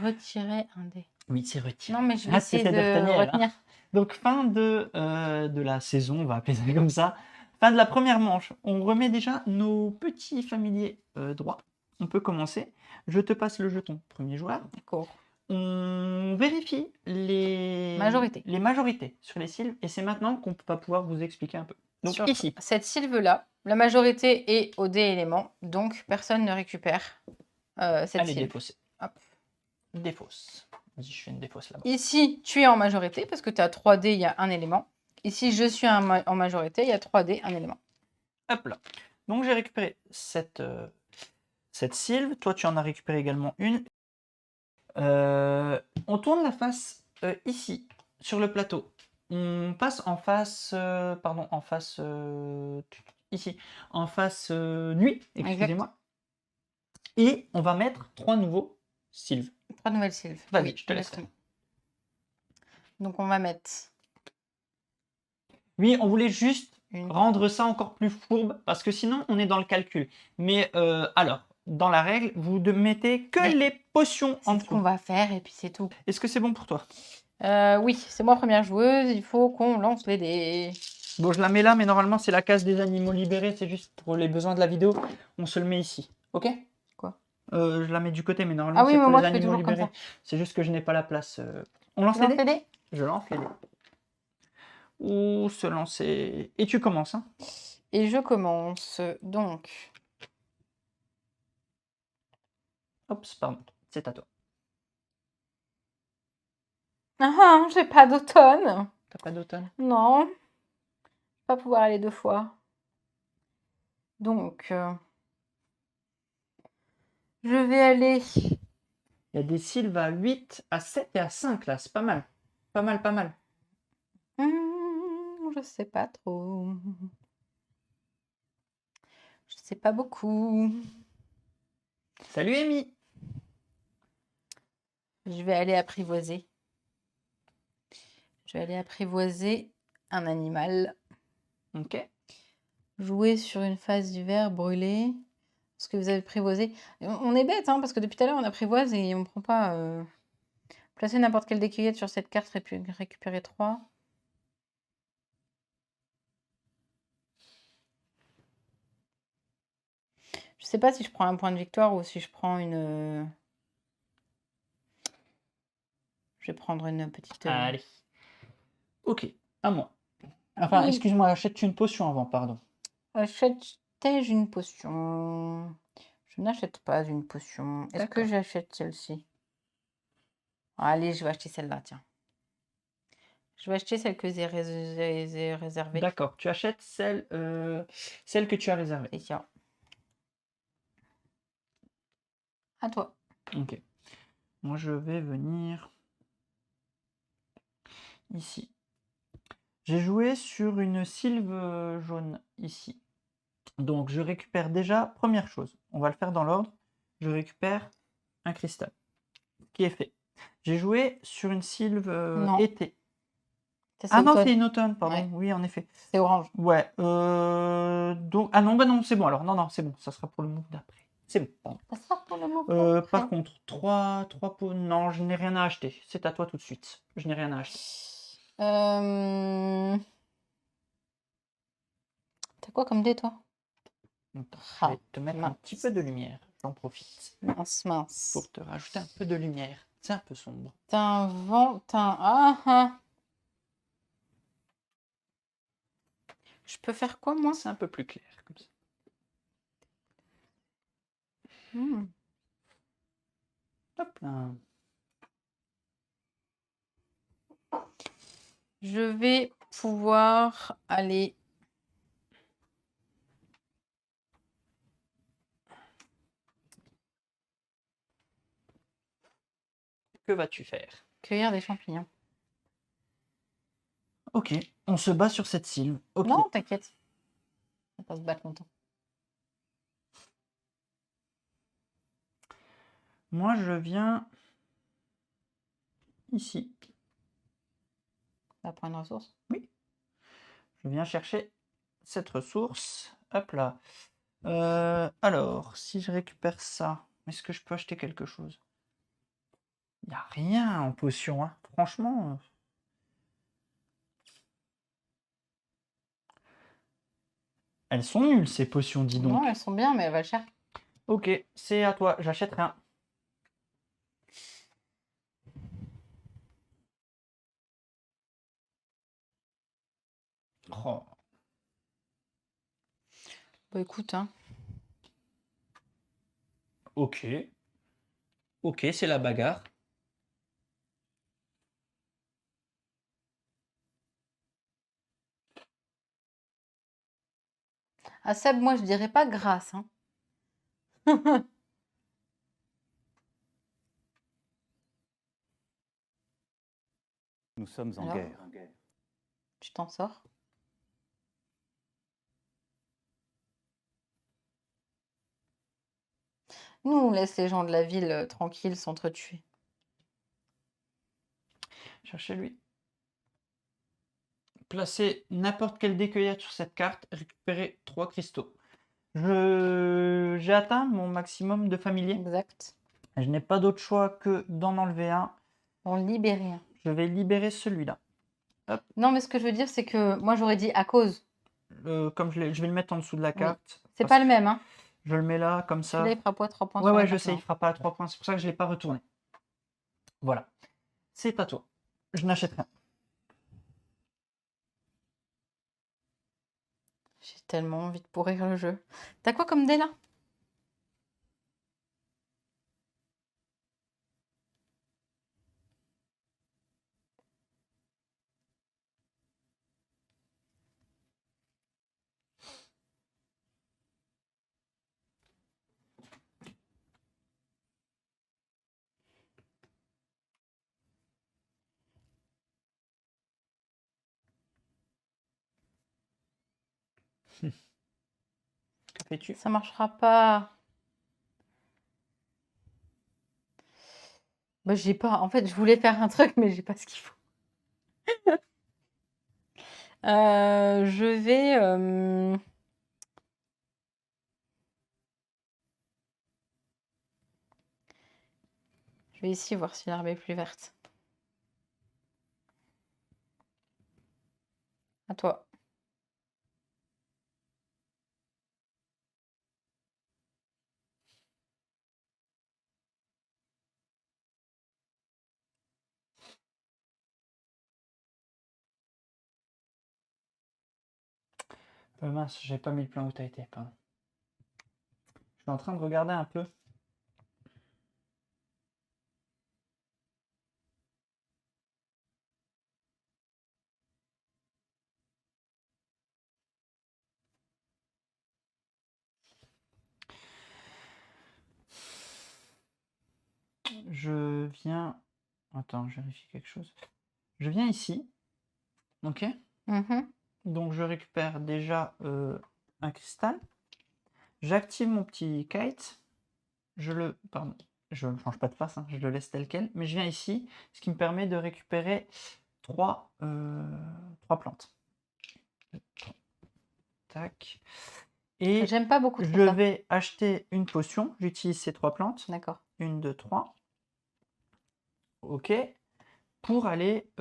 Retirer un dé. Oui, c'est retiré. Non, mais je vais Ah, c'est essayer fait de d'Artagnan, hein. retenir. Donc fin de la saison, on va appeler ça comme ça. Fin de la première manche. On remet déjà nos petits familiers droits. On peut commencer. Je te passe le jeton, premier joueur. D'accord. On vérifie Majorité. les majorités sur les sylves et c'est maintenant qu'on va pouvoir vous expliquer un peu. Donc Sur ici, cette sylve-là, la majorité est au dé élément, donc personne ne récupère cette elle est sylve. défaussée. Hop. Défausse. Vas-y, je fais une défausse là-bas. Ici, tu es en majorité parce que tu as 3 dés, il y a un élément. Ici, je suis en majorité, il y a 3 dés, un élément. Hop là. Donc j'ai récupéré cette sylve. Toi, tu en as récupéré également une. On tourne la face ici, sur le plateau. On passe en face, pardon, en face, ici, en face nuit, excusez-moi. Et on va mettre 3 nouveaux sylves. 3 nouvelles sylves. Vas-y, Oui, je te laisse exactement. Donc on va mettre Oui, on voulait juste une. rendre ça encore plus fourbe, parce que sinon, on est dans le calcul. Mais alors, dans la règle, vous ne mettez que Mais les potions en C'est ce qu'on dessous. va faire et puis c'est tout. Est-ce que c'est bon pour toi? Oui, c'est moi première joueuse, il faut qu'on lance les dés. Bon, je la mets là, mais normalement, c'est la case des animaux libérés. C'est juste pour les besoins de la vidéo. On se le met ici. Ok? Quoi? Je la mets du côté, mais normalement, Ah oui, c'est mais pour moi les je fais animaux toujours comme libérés. ça. C'est juste que je n'ai pas la place. On lance Tu les lances dés? les dés? Je lance les dés. Ou se lancer. Et tu commences, hein? Et je commence. Donc, Hop, pardon. C'est à toi. ah, j'ai pas d'automne. T'as pas d'automne? Non, je vais pas pouvoir aller 2 fois. Donc, je vais aller. Il y a des sylves à 8, à 7 et à 5 là, c'est pas mal. Pas mal, pas mal. Je sais pas trop. Je sais pas beaucoup. Salut Amy. Je vais aller apprivoiser. Je vais aller apprivoiser un animal. Ok. Jouer sur une phase d'hiver brûlée. Ce que vous avez apprivoisé. On est bête, hein, parce que depuis tout à l'heure, on apprivoise et on prend pas. Placer n'importe quelle des cueillettes sur cette carte et puis récupérer 3. Je sais pas si je prends un point de victoire ou si je prends une. Je vais prendre une petite. Allez. Ok, à moi. Enfin, Oui. excuse-moi, achète une potion avant, pardon. Achète-je une potion? Je n'achète pas une potion. Est-ce que D'accord. j'achète celle-ci? Allez, je vais acheter celle-là, tiens. Je vais acheter celle que j'ai réservée. D'accord, tu achètes celle que tu as réservée. Et tiens. À toi. Ok. Moi, je vais venir ici. J'ai joué sur une sylve jaune ici. Donc, je récupère déjà, première chose, on va le faire dans l'ordre. Je récupère un cristal, qui est fait. J'ai joué sur une sylve Non. été. Ça, c'est Ah non, automne. c'est une automne, pardon. Ouais. Oui, en effet. C'est orange. Ouais. Donc... Ah non, bah non, c'est bon alors. Non, non, c'est bon. Ça sera pour le move d'après. C'est bon, pardon. Ça sera pour le mot. Par contre, 3 pots. Non, je n'ai rien à acheter. C'est à toi tout de suite. Je n'ai rien à acheter. T'as quoi comme dé, toi? Attends, je Ah, vais te mettre un mince. petit peu de lumière. J'en profite. Mince, mince. Pour te rajouter un peu de lumière. C'est un peu sombre. T'as un vent, t'as un... Ah, ah. Je peux faire quoi, moi? C'est un peu plus clair comme ça. Hop là. Je vais pouvoir aller. Que vas-tu faire? Cueillir des champignons. Ok, on se bat sur cette sylve. Ok, Non, t'inquiète. On va pas se battre longtemps. moi je viens ici. On va prendre une ressource. Oui, je viens chercher cette ressource. Hop là. Alors, si je récupère ça, est-ce que je peux acheter quelque chose? Il n'y a rien en potion, hein. Franchement. Elles sont nulles ces potions, dis donc. Non, elles sont bien, mais elles valent cher. Ok, c'est à toi, j'achète rien. Oh, Bah écoute, hein. ok. Ok, c'est la bagarre. À Seb, moi, je dirais pas grâce, hein. Nous sommes en Alors, guerre. tu t'en sors. Nous, on laisse les gens de la ville tranquilles s'entretuer. Cherchez lui. Placez n'importe quelle décueillette sur cette carte, récupérez 3 cristaux. J'ai atteint mon maximum de familiers. Exact. Je n'ai pas d'autre choix que d'en enlever un. On libère rien. Je vais libérer celui-là. Non, mais ce que je veux dire, c'est que moi, j'aurais dit à cause. Comme je vais le mettre en dessous de la Oui. carte. C'est parce pas le que même, hein. Je le mets là, comme ça. Celui-là, il fera pas 3 points Ouais, sur la ouais, je carte, sais, il non. fera pas 3 points. C'est pour ça que je ne l'ai pas retourné. Voilà. C'est à toi. Je n'achète rien. J'ai tellement envie de pourrir le jeu. T'as quoi comme dé là? Que fais-tu? Ça marchera pas. Bah, j'ai pas. En fait, je voulais faire un truc, mais j'ai pas ce qu'il faut. Je vais. Je vais ici voir si l'herbe est plus verte. À toi. Mince, j'ai pas mis le plan où t'as été, pardon. Je suis en train de regarder un peu. Je viens. Attends, je vérifie quelque chose. Je viens ici. Ok. Mhm. Donc je récupère déjà un cristal. J'active mon petit kite. Pardon, je ne change pas de face, hein, je le laisse tel quel. Mais je viens ici, ce qui me permet de récupérer 3 plantes. Tac. Et J'aime pas beaucoup trop je ça. vais acheter une potion. J'utilise ces 3 plantes. D'accord. 1, 2, 3. Ok. Pour aller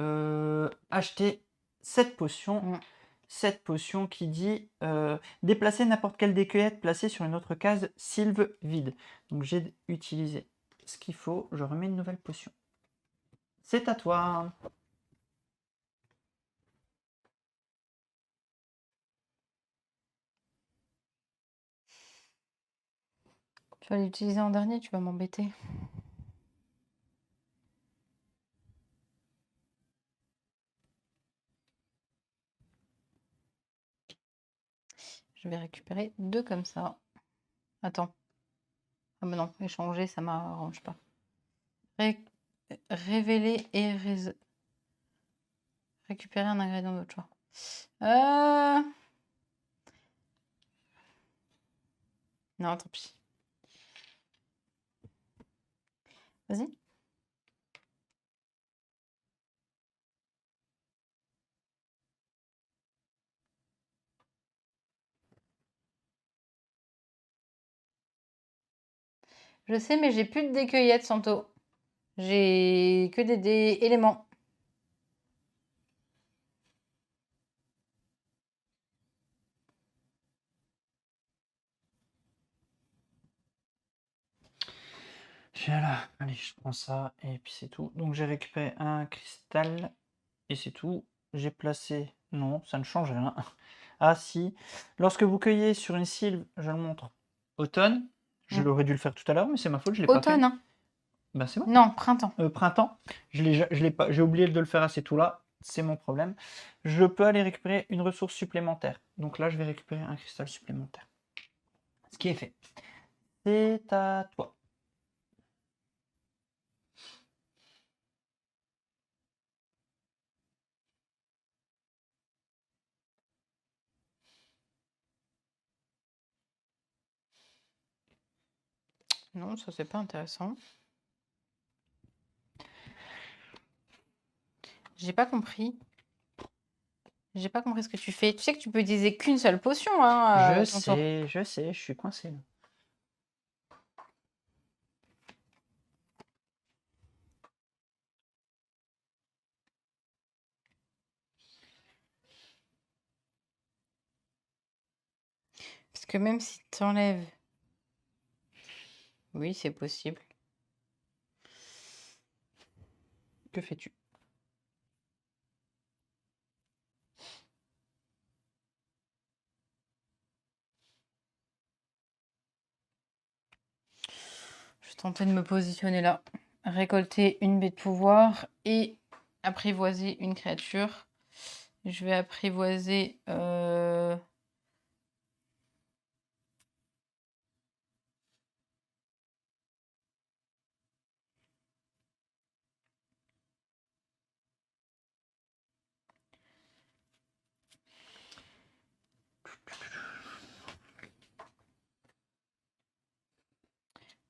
acheter cette potion. Mm. Cette potion qui dit déplacer n'importe quelle décueillette placée sur une autre case sylve vide. Donc j'ai utilisé ce qu'il faut. Je remets une nouvelle potion. C'est à toi. Tu vas l'utiliser en dernier, tu vas m'embêter. Je vais récupérer 2 comme ça. Attends. Ah bah non, échanger, ça m'arrange pas. Révéler et récupérer un ingrédient d'autre choix. Non, tant pis. Vas-y. Je sais, mais j'ai plus de décueillettes, Santo. J'ai que des éléments. Voilà, allez, je prends ça et puis c'est tout. Donc j'ai récupéré un cristal et c'est tout. J'ai placé... Non, ça ne change rien. Ah si, lorsque vous cueillez sur une sylve, je le montre, automne, je l'aurais dû le faire tout à l'heure, mais c'est ma faute, je l'ai pas fait. Automne, hein. Ben c'est bon. Non, printemps. Printemps, je l'ai pas, j'ai oublié de le faire à ces tout-là, c'est mon problème. Je peux aller récupérer une ressource supplémentaire. Donc là, je vais récupérer un cristal supplémentaire. Ce qui est fait. C'est à toi. Non, ça c'est pas intéressant. J'ai pas compris. J'ai pas compris ce que tu fais. Tu sais que tu peux utiliser qu'une seule potion, hein, Santo. Je sais, je suis coincé là. Parce que même si tu enlèves... Oui, c'est possible. Que fais-tu? Je vais tenter de me positionner là. Récolter une baie de pouvoir et apprivoiser une créature. Je vais apprivoiser...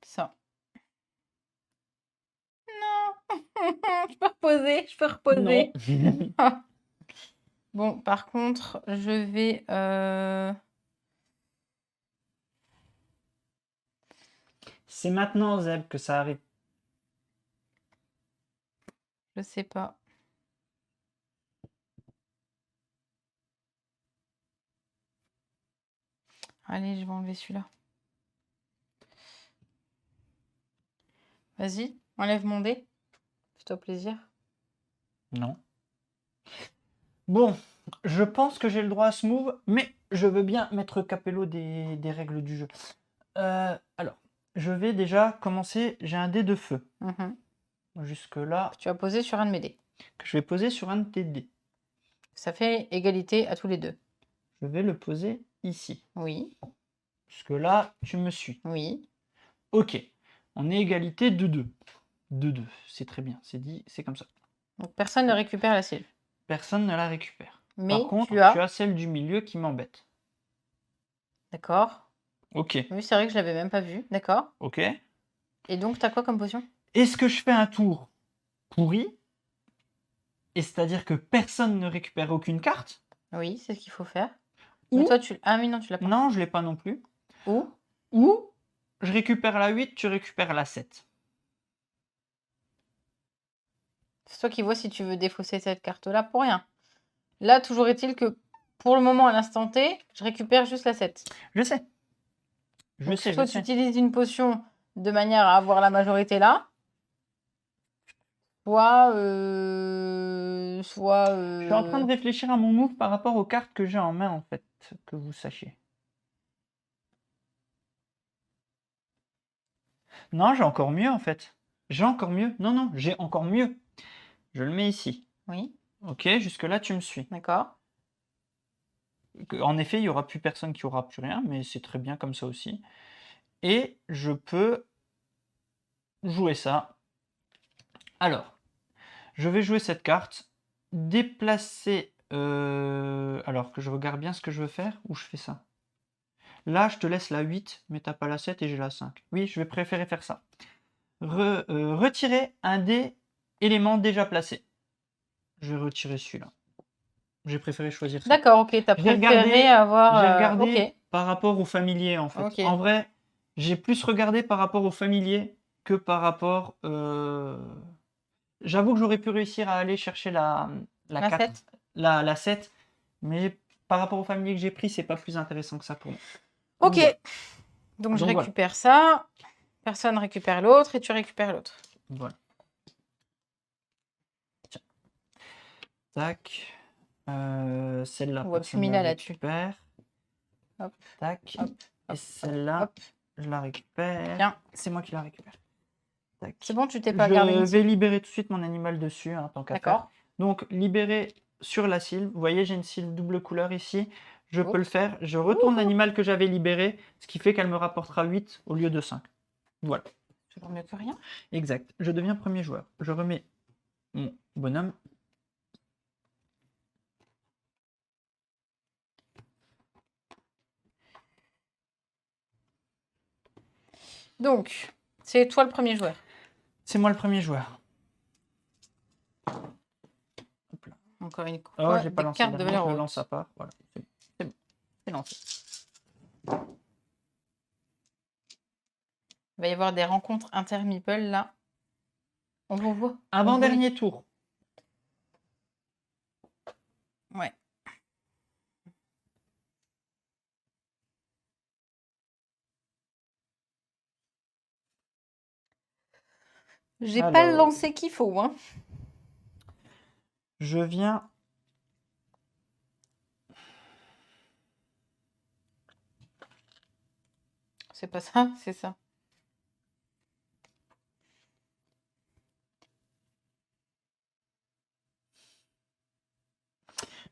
ça. Non. Je peux reposer, je peux reposer. Non. Bon, par contre, je vais... C'est maintenant, Zeb, que ça arrive. Je sais pas. Allez, je vais enlever celui-là. Vas-y, enlève mon dé. Fais-toi plaisir. Non. Bon, je pense que j'ai le droit à ce move, mais je veux bien mettre Capello des règles du jeu. Alors, je vais déjà commencer. J'ai un dé de feu. Mhm. Jusque-là, Tu vas poser sur un de mes dés. que je vais poser sur un de tes dés. Ça fait égalité à tous les deux. Je vais le poser ici. Oui, Jusque-là, tu me suis. oui. Ok, on est égalité de 2. De 2, c'est très bien, c'est dit, c'est comme ça. Donc personne ne récupère la sylve. Personne ne la récupère. Mais Par contre, tu as... celle du milieu qui m'embête. D'accord. Ok, Oui, c'est vrai que je l'avais même pas vu. D'accord. ok. Et donc, t'as quoi comme potion? Est-ce que je fais un tour pourri? Et c'est-à-dire que personne ne récupère aucune carte? Oui, c'est ce qu'il faut faire. Ou... Mais toi, tu... Ah oui, non, tu l'as pas. Non, je l'ai pas non plus. Ou Ou je récupère la 8, tu récupères la 7. c'est toi qui vois si tu veux défausser cette carte-là pour rien. Là, toujours est-il que pour le moment, à l'instant T, je récupère juste la 7. Je sais. Je Donc, sais, soit je tu sais. utilises une potion de manière à avoir la majorité là, soit... Je suis en train de réfléchir à mon move par rapport aux cartes que j'ai en main, en fait, que vous sachiez. Non, j'ai encore mieux, en fait. J'ai encore mieux. Non, non, j'ai encore mieux. Je le mets ici. Oui, Ok, jusque-là, tu me suis. d'accord. En effet, il n'y aura plus personne qui aura plus rien, mais c'est très bien comme ça aussi. Et je peux jouer ça. Alors, je vais jouer cette carte, déplacer... alors que je regarde bien ce que je veux faire, ou je fais ça. Là, je te laisse la 8, mais t'as pas la 7 et j'ai la 5. Oui, je vais préférer faire ça. Retirer un des éléments déjà placés. Je vais retirer celui-là. J'ai préféré choisir ça. D'accord, ok, t'as J'ai préféré regardé, avoir... ok, par rapport au familier, en fait. Ok. En vrai, j'ai plus regardé par rapport au familier que par rapport... J'avoue que j'aurais pu réussir à aller chercher la La 4, 7. la 7, mais par rapport au familier que j'ai pris, c'est pas plus intéressant que ça pour moi. Ok. Voilà. Donc je Donc, voilà. récupère ça. Personne récupère l'autre et tu récupères l'autre. Voilà. Tiens. Tac. Celle-là, On voit personne Pumila la là-dessus. récupère. Hop, Tac. hop, Et hop, celle-là, hop. je la récupère. Tiens. C'est moi qui la récupère. Tac. C'est bon, tu t'es pas gardé une Je vais libérer tout de suite mon animal dessus, hein, tant qu'à faire. D'accord. Donc, libérer sur la sylve. Vous voyez, j'ai une sylve double couleur ici. Je peux le Oups. faire. Je retourne l'animal que j'avais libéré, ce qui fait qu'elle me rapportera 8 au lieu de 5. Voilà. Toujours mieux que rien. Exact. Je deviens premier joueur. Je remets mon bonhomme. Donc, c'est toi le premier joueur. C'est moi le premier joueur. Hop là. Encore une Oh, fois, j'ai pas des lancé cartes le de dernier, valeur je le haute. lance à part. Voilà. C'est bon. C'est lancé. Il va y avoir des rencontres inter-meeple là. On vous voit. Avant-dernier tour. Ouais. J'ai pas le Alors. lancé qu'il faut, hein. Je viens. C'est pas ça, c'est ça.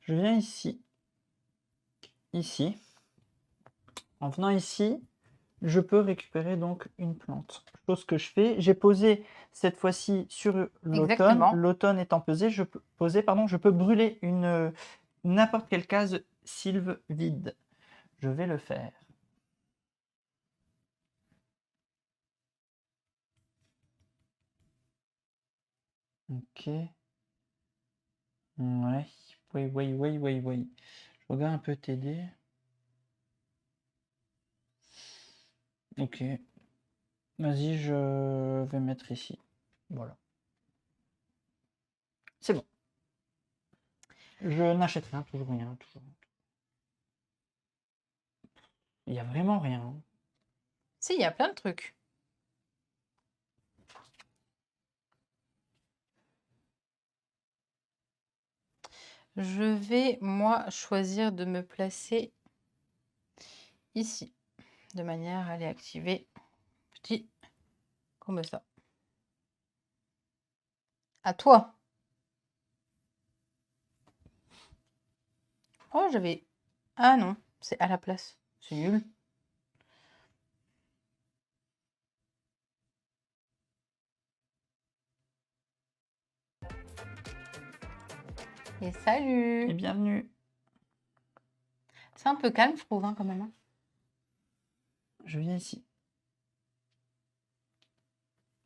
Je viens ici. Ici. En venant ici, je peux récupérer donc une plante. Chose que je fais, j'ai posé cette fois-ci sur l'automne. Exactement. L'automne étant posé, je peux brûler n'importe quelle case sylve vide. Je vais le faire. Ok. Ouais. Oui. Je regarde un peu t'aider. Ok. Vas-y, je vais mettre ici. Voilà. C'est bon. Je n'achète rien, toujours rien. Toujours. Il n'y a vraiment rien. Si, il y a plein de trucs. Je vais, moi, choisir de me placer ici, de manière à aller activer petit comme ça. À toi. Oh, j'avais... Ah non, c'est à la place. C'est nul. Et salut. Et bienvenue. C'est un peu calme, je trouve, hein, quand même. Hein. Je viens ici.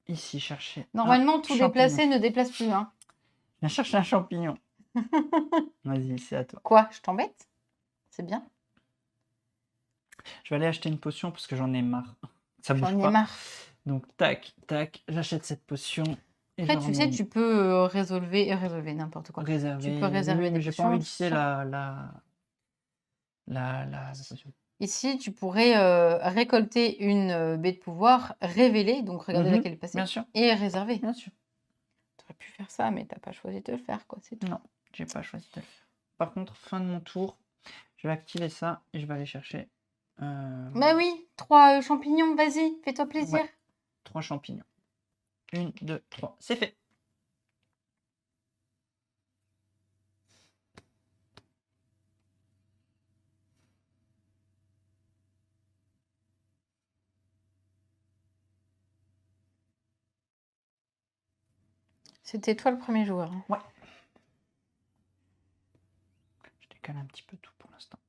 Ici, chercher. Normalement, un tout champignon. déplacer ne déplace plus. Hein. Je viens chercher un champignon. Vas-y, c'est à toi. Quoi, je t'embête? C'est bien. Je vais aller acheter une potion parce que j'en ai marre. Ça bouge J'en ai pas. marre. Donc, tac, j'achète cette potion. Et Après, je tu sais, remets tu peux résolver n'importe quoi. réserver. Tu peux réserver oui, des mais j'ai pas potions envie d'utiliser sur- la potion. Ici, tu pourrais récolter une baie de pouvoir, révéler, donc regarder Mhm, laquelle est passée, bien sûr. et réserver. Bien sûr. Tu aurais pu faire ça, mais t'as pas choisi de le faire, quoi. C'est tout. Non, j'ai pas choisi de le faire. Par contre, fin de mon tour, je vais activer ça et je vais aller chercher. Bah oui, 3 champignons, vas-y, fais-toi plaisir. Ouais. 3 champignons. 1, 2, 3. C'est fait. C'était toi le premier joueur, hein. Ouais. Je décale un petit peu tout pour l'instant.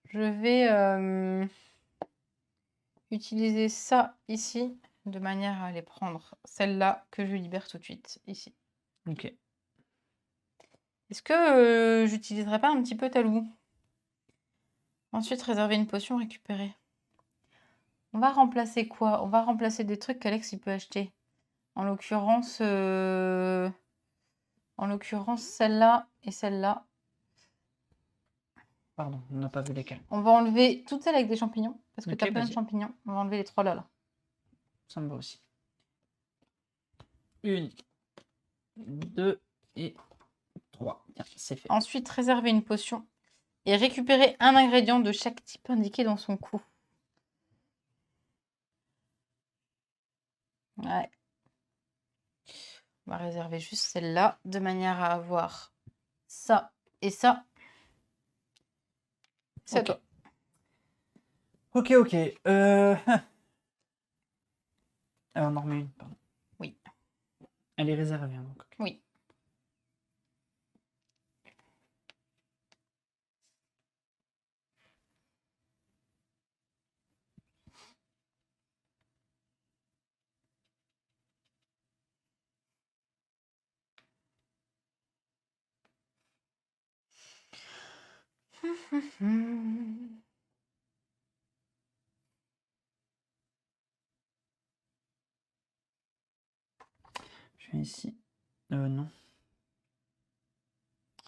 Je vais utiliser ça ici, de manière à aller prendre celle-là que je libère tout de suite, ici. Ok. Est-ce que j'utiliserai pas un petit peu Talou? Ensuite, réserver une potion, récupérer. On va remplacer quoi? On va remplacer des trucs qu'Alex il peut acheter. En l'occurrence, celle-là et celle-là. Pardon, on n'a pas vu lesquels. On va enlever toutes celles avec des champignons, parce que Ok, t'as plein de vas-y. champignons. On va enlever les 3 là. Ça me va aussi. 1, 2 et 3. Tiens, c'est fait. Ensuite, réserver une potion et récupérer un ingrédient de chaque type indiqué dans son coup. Ouais. On va réserver juste celle-là, de manière à avoir ça et ça. C'est à Ok. toi. Ok, ok. On en remet une, pardon. Oui. Elle est réservée, hein, donc. Ok. Oui. Je viens ici. Non.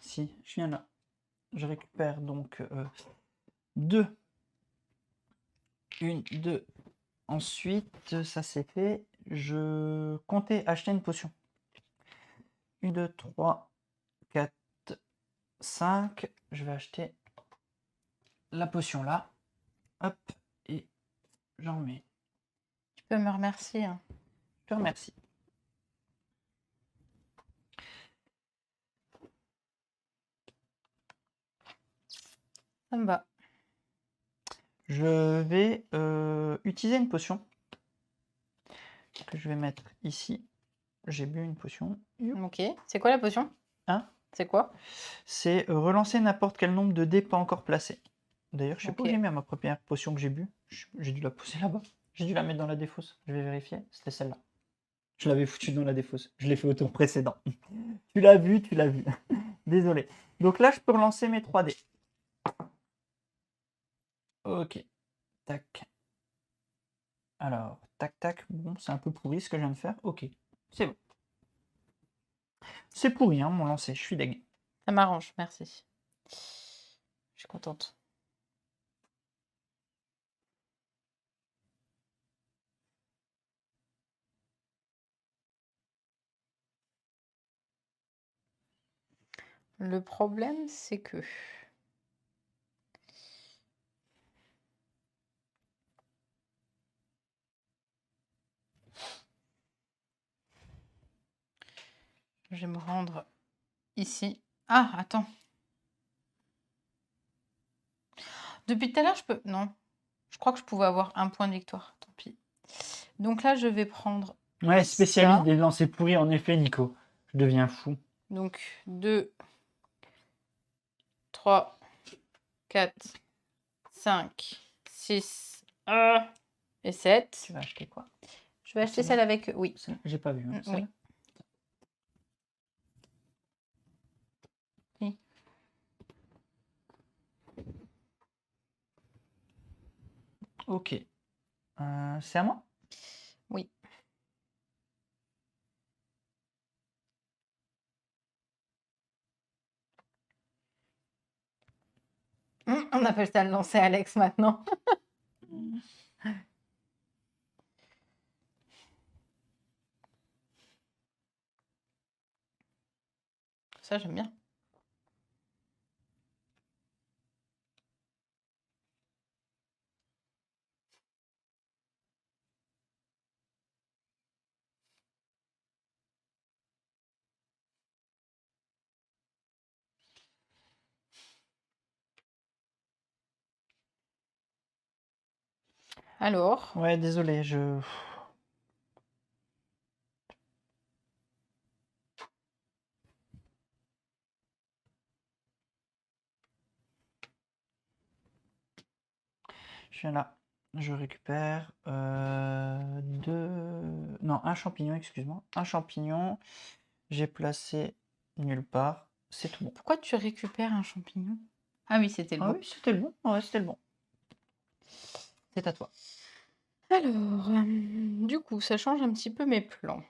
Si, je viens là. Je récupère donc 2. 1, 2. Ensuite, ça c'est fait. Je comptais acheter une potion. 1, 2, 3, 4, 5. Je vais acheter la potion là. Hop. Et j'en remets. Tu peux me remercier, hein. Je te remercie. Ça me va. Je vais utiliser une potion que je vais mettre ici. J'ai bu une potion. Youp. Ok. C'est quoi la potion? Hein? C'est quoi? C'est relancer n'importe quel nombre de dés pas encore placés. D'ailleurs, je sais pas où Ok. j'ai mis ma première potion que j'ai bu. J'ai dû la poser là-bas. J'ai dû la mettre dans la défausse. Je vais vérifier. C'était celle-là. Je l'avais foutue dans la défausse. Je l'ai fait au tour précédent. Tu l'as vu, tu l'as vu. Désolé. Donc là, je peux relancer mes 3 dés. Ok. Tac. Alors, tac, tac. Bon, c'est un peu pourri ce que je viens de faire. Ok. C'est bon. C'est pourri, hein, mon lancer. Je suis deg. Ça m'arrange, merci. Je suis contente. Le problème, c'est que... Je vais me rendre ici. Ah, attends. Depuis tout à l'heure, je peux... Non. Je crois que je pouvais avoir un point de victoire. Tant pis. Donc là, je vais prendre Ouais, spécialiste ça. des lancers pourris, en effet, Nico. Je deviens fou. Donc 2, 3, 4, 5, 6 et 7. Tu vas acheter quoi? Je vais acheter Celle-là celle avec... Oui. J'ai pas vu. Hein, Oui. celle-là. Oui. Ok. C'est à moi? Oui. On appelle ça le lancer Alex maintenant. Ça, j'aime bien. Alors, Ouais, désolé, je... Je viens là. Je récupère non, un champignon, excuse-moi. Un champignon. J'ai placé nulle part. C'est tout bon. Pourquoi tu récupères un champignon? Ah oui, c'était le Ah bon. oui, c'était le bon. Ouais, c'était le bon. C'est à toi. Alors, du coup, ça change un petit peu mes plans.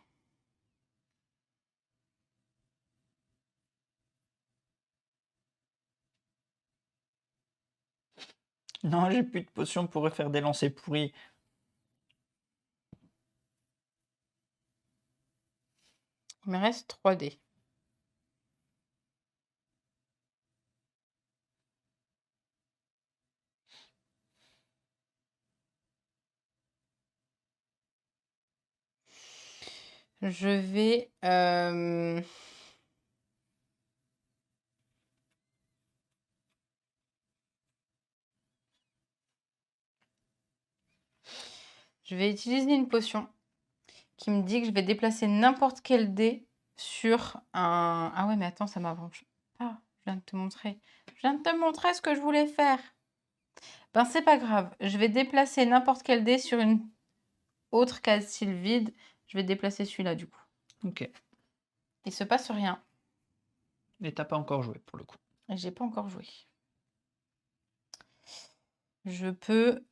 Non, j'ai plus de potions pour refaire des lancers pourris. Il me reste 3 dés. Je vais... Je vais utiliser une potion qui me dit que je vais déplacer n'importe quel dé sur un... Ah ouais, mais attends, ça m'avance pas. Je viens de te montrer. Je viens de te montrer ce que je voulais faire. Ben, c'est pas grave. Je vais déplacer n'importe quel dé sur une autre case style vide. Je vais déplacer celui-là, du coup. Ok. Il se passe rien. Et t'as pas encore joué pour le coup. Et j'ai pas encore joué. Je peux...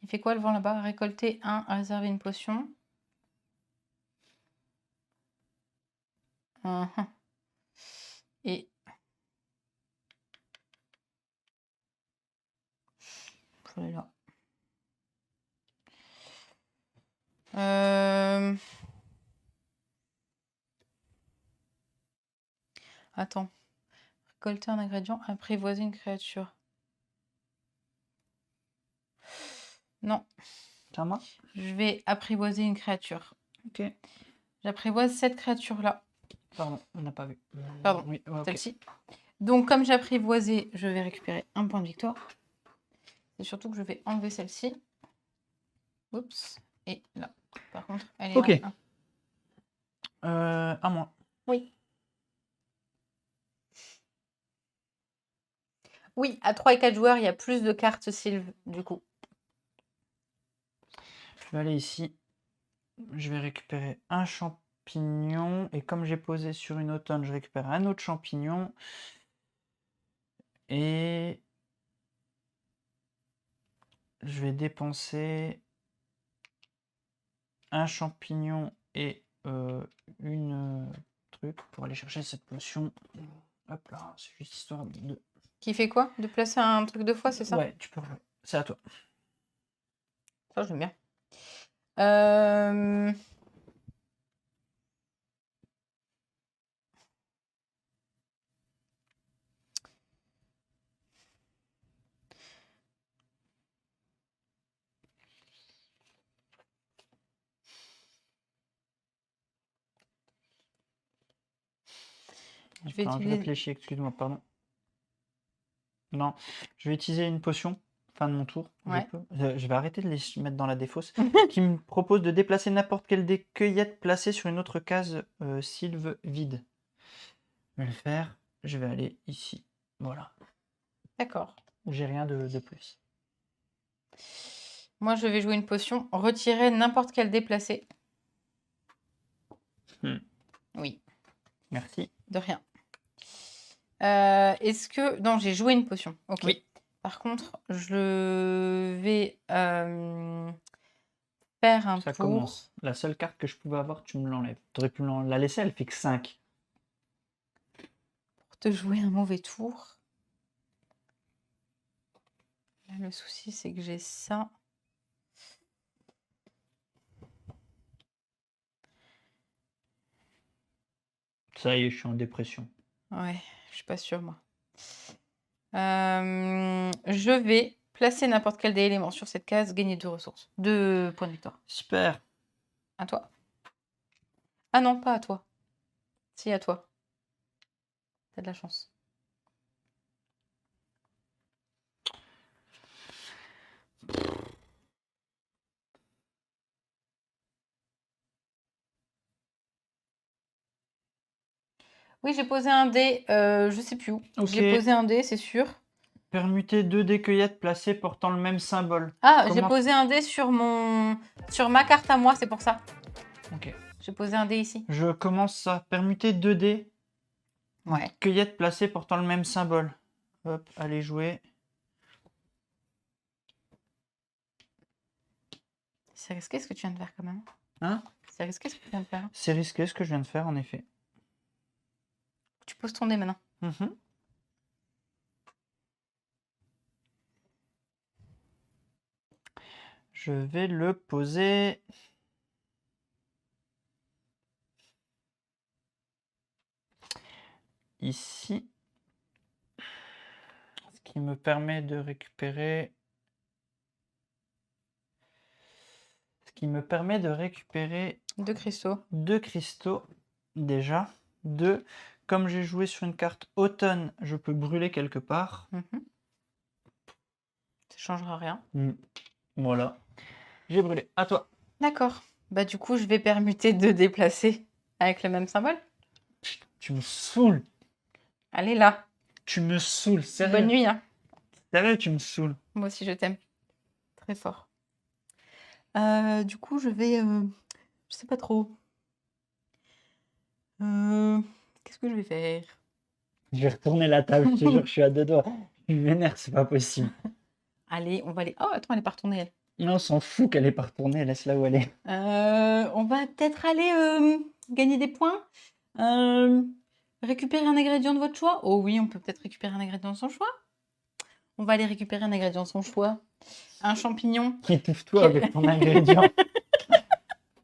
Il fait quoi le vent là-bas? Récolter un, réserver une potion. Uhum. Et... Je vais là. Attends. Récolter un ingrédient, apprivoiser une créature. Non, C'est à moi? je vais apprivoiser une créature. Ok. J'apprivoise cette créature-là. Pardon, on n'a pas vu. Pardon, Oui, ouais, ok. celle-ci. Donc, comme j'ai apprivoisé, je vais récupérer un point de victoire. C'est surtout que je vais enlever celle-ci. Oups. Et là. Par contre, elle est Ok. en 1. À moi. Oui. Oui, à 3 et 4 joueurs, il y a plus de cartes Sylve, du coup. Je vais aller ici. Je vais récupérer un champignon. Et comme j'ai posé sur une automne, je récupère un autre champignon. Et je vais dépenser un champignon et une truc pour aller chercher cette potion. Hop là, c'est juste histoire de... Qui fait quoi? De placer un truc 2 fois, c'est ça? Ouais, tu peux rejouer. C'est à toi. Ça, j'aime bien. Euh... Je vais Attends, je utiliser... réfléchis, excuse-moi, pardon. Non, je vais utiliser une potion, fin de mon tour. Ouais. Je vais arrêter de les mettre dans la défausse. Qui me propose de déplacer n'importe quelle des cueillettes placées sur une autre case sylve vide. Je vais le faire. Je vais aller ici. Voilà. D'accord. J'ai rien de plus. Moi, je vais jouer une potion. Retirer n'importe quel déplacé. Oui, Merci. de rien. Est-ce que... Non, j'ai joué une potion. Ok. Oui. Par contre, je vais faire un Ça tour commence. La seule carte que je pouvais avoir, tu me l'enlèves. Tu aurais pu la laisser, elle fait que 5. pour te jouer un mauvais tour. Là, le souci, c'est que j'ai ça. Ça y est, je suis en dépression. Ouais, je suis pas sûre, moi. Je vais placer n'importe quel des éléments sur cette case, gagner 2 ressources. 2 points de victoire. Super. À toi. Ah non, pas à toi. Si, à toi. T'as de la chance. Oui, j'ai posé un dé, je sais plus où. Ok. J'ai posé un dé, c'est sûr. Permutez 2 dés cueillettes placés portant le même symbole. Ah, j'ai Comment- posé un dé sur ma carte à moi, c'est pour ça. Ok. J'ai posé un dé ici. Je commence ça. Permutez 2 dés Ouais. cueillettes placées portant le même symbole. Hop, allez jouer. C'est risqué ce que tu viens de faire quand même. Hein? C'est risqué ce que tu viens de faire. C'est risqué ce que je viens de faire, en effet. Tu poses ton dé maintenant. Mhm. Je vais le poser. Ici. Ce qui me permet de récupérer. Ce qui me permet de récupérer 2 cristaux. 2 cristaux. Déjà. 2. Comme j'ai joué sur une carte automne, je peux brûler quelque part. Ça changera rien. Voilà. J'ai brûlé. À toi. D'accord. Bah du coup, je vais permuter de déplacer avec le même symbole. Tu me saoules. Allez là. Tu me saoules. Sérieux. Bonne nuit, hein. Sérieux, tu me saoules. Moi aussi, je t'aime. Très fort. Du coup, je vais... je sais pas trop. Qu'est-ce que je vais faire? Je vais retourner la table, je te jure, je suis à 2 doigts. Je m'énerve, c'est pas possible. Allez, on va aller... Oh, attends, elle est pas retournée, elle. Non, on s'en fout qu'elle est pas retournée, laisse-la où elle est. On va peut-être aller gagner des points. Récupérer un ingrédient de votre choix. Oh oui, on peut peut-être récupérer un ingrédient de son choix. On va aller récupérer un ingrédient de son choix. Un champignon. Étouffe-toi avec ton ingrédient.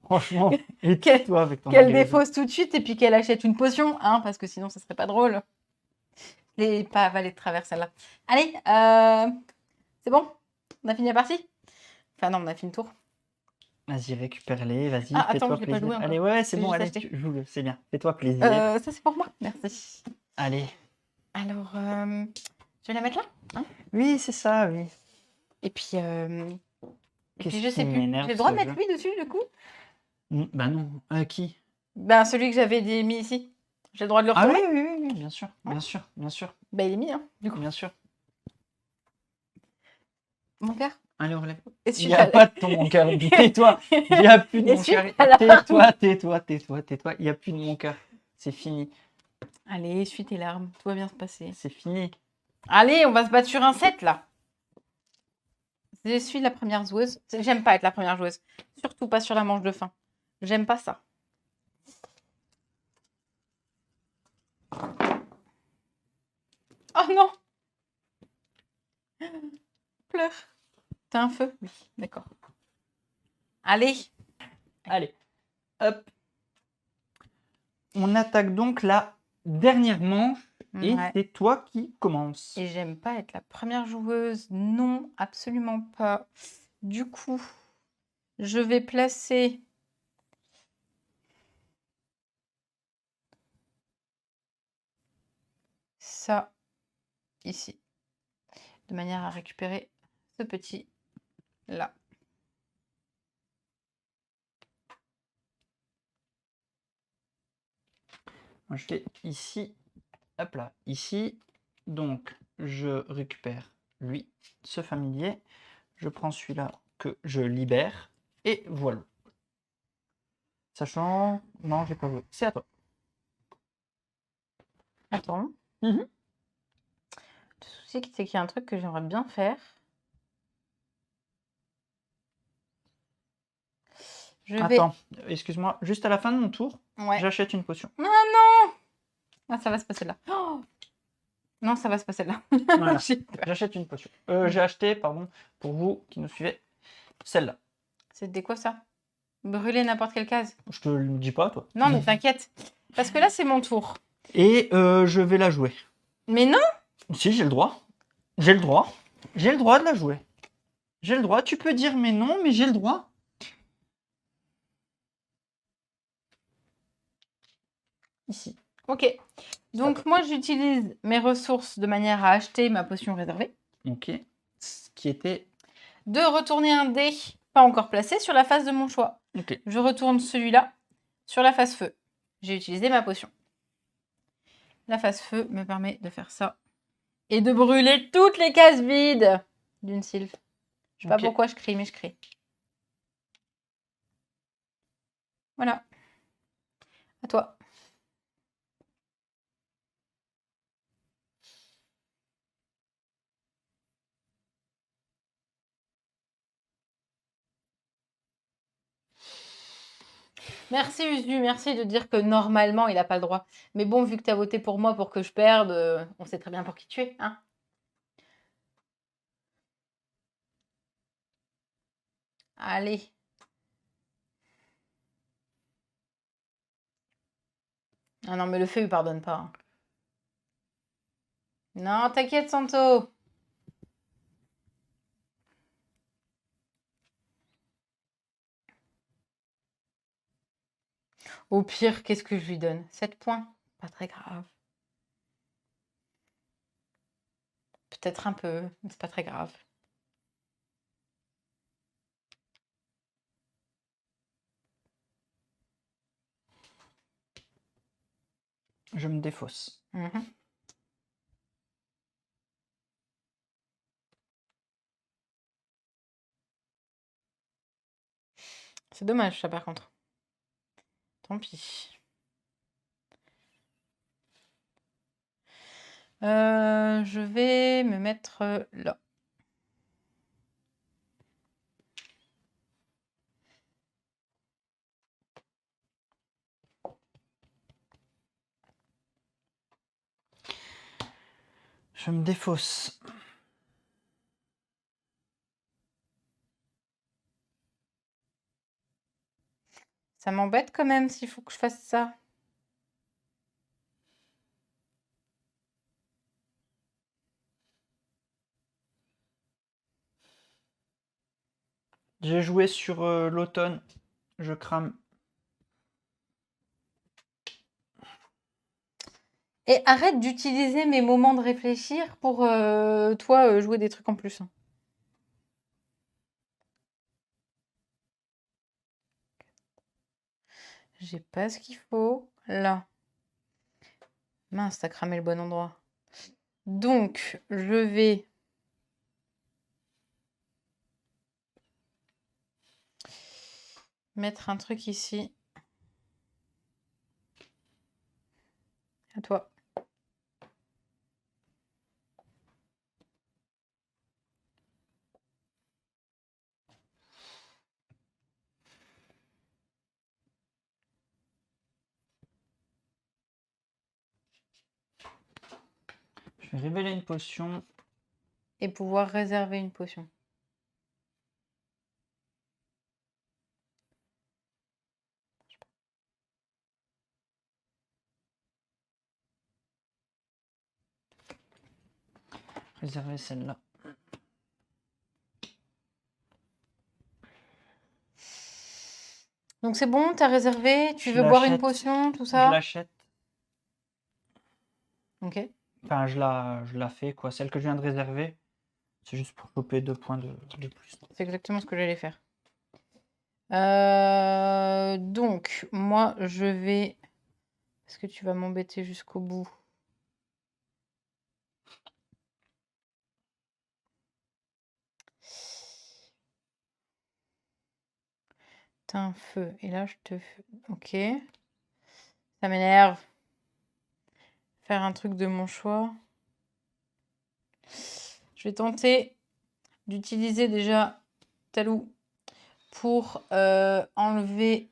Franchement, étouffe-toi avec ton Qu'elle ingrédient. défausse tout de suite et puis qu'elle achète une potion, hein, parce que sinon, ça serait pas drôle. Je l'ai pas avalé de travers celle-là. Allez, c'est bon? On a fini la partie? Enfin non, on a fini le tour. Vas-y, récupère-les, vas-y, Ah, attends, fais-toi je l'ai pas plaisir. joué encore. Allez, ouais, c'est J'ai bon, juste allez, acheté. joue-le, c'est bien. Fais-toi plaisir. Ça, c'est pour moi. Merci. Allez. Alors, je vais la mettre là, hein? Oui, c'est ça, oui. Et puis, Qu'est-ce je sais qui plus. m'énerve, J'ai le droit ce de mettre jeu lui dessus, du coup? Bah non. Qui? Ben, celui que j'avais mis ici. J'ai le droit de le Ah retourner? oui, oui, oui, bien sûr, Ouais. bien sûr, bien sûr, Ben, il est mis, hein, du coup. bien sûr. Mon cœur? Allez, on relève. Et Il celui n'y a pas de ton mon cœur. Tais-toi. Il n'y a plus de Et mon suite cœur. à la Tais-toi, tais-toi, tais-toi, tais-toi. Il n'y a plus de mon cœur. C'est fini. Allez, essuie tes larmes. Tout va bien se passer. C'est fini. Allez, on va se battre sur un set, là. Je suis la première joueuse. J'aime pas être la première joueuse. Surtout pas sur la manche de fin. J'aime pas ça. Oh non! Pleure. T'as un feu? Oui, d'accord. Allez. Allez. Hop. On attaque donc la dernière manche. Et Ouais. c'est toi qui commence. Et j'aime pas être la première joueuse. Non, absolument pas. Du coup, je vais placer... ça ici. De manière à récupérer ce petit là. Moi, je fais ici. Hop là. Ici. Donc, je récupère lui, ce familier. Je prends celui-là que je libère. Et voilà. Sachant... Non, j'ai pas joué. C'est à toi. Attends. Mhm. Le souci, c'est qu'il y a un truc que j'aimerais bien faire. Je vais... Attends, excuse-moi. Juste à la fin de mon tour, Ouais. j'achète une potion. Ah non! Ah, ça va se passer là. Oh non, ça va se passer là. Voilà. J'ai peur. J'achète une potion. J'ai acheté, pardon, pour vous qui nous suivez, celle-là. C'était quoi ça? Brûler n'importe quelle case? Je te le dis pas, toi. Non, mais t'inquiète. Parce que là, c'est mon tour. Et je vais la jouer. Mais non! Si, j'ai le droit. J'ai le droit. J'ai le droit de la jouer. J'ai le droit. Tu peux dire mais non, mais j'ai le droit. Ici. Ok. Donc, moi, j'utilise mes ressources de manière à acheter ma potion réservée. Ok. Ce qui était... De retourner un dé pas encore placé sur la face de mon choix. Ok. Je retourne celui-là sur la face feu. J'ai utilisé ma potion. La phase feu me permet de faire ça. Et de brûler toutes les cases vides d'une sylphe. Je sais pas Ok. pourquoi je crie, mais je crie. Voilà. À toi. Merci Usu, merci de dire que normalement il n'a pas le droit. Mais bon, vu que tu as voté pour moi pour que je perde, on sait très bien pour qui tu es, hein. Allez. Ah non, mais le feu, il pardonne pas, hein. Non, t'inquiète, Santo. Au pire, qu'est-ce que je lui donne? 7 points. Pas très grave. Peut-être un peu, mais c'est pas très grave. Je me défausse. Mhm. C'est dommage, ça, par contre. Tant pis. Je vais me mettre là. Je me défausse. Ça m'embête quand même s'il faut que je fasse ça. J'ai joué sur l'automne. Je crame. Et arrête d'utiliser mes moments de réfléchir pour, toi, jouer des trucs en plus, hein. J'ai pas ce qu'il faut. Là. Mince, t'as cramé le bon endroit. Donc, je vais mettre un truc ici. À toi. Je vais révéler une potion. Et pouvoir réserver une potion. Réserver celle-là. Donc c'est bon, t'as réservé, tu Je veux boire une l'achète. potion, tout Je ça? l'achète. Ok. Enfin, je la fais, quoi. Celle que je viens de réserver, c'est juste pour choper 2 points de plus. C'est exactement ce que j'allais faire. Donc, moi, je vais... Est-ce que tu vas m'embêter jusqu'au bout? T'as un feu. Et là, je te... Ok. Ça m'énerve. Faire un truc de mon choix. Je vais tenter d'utiliser déjà Talou pour enlever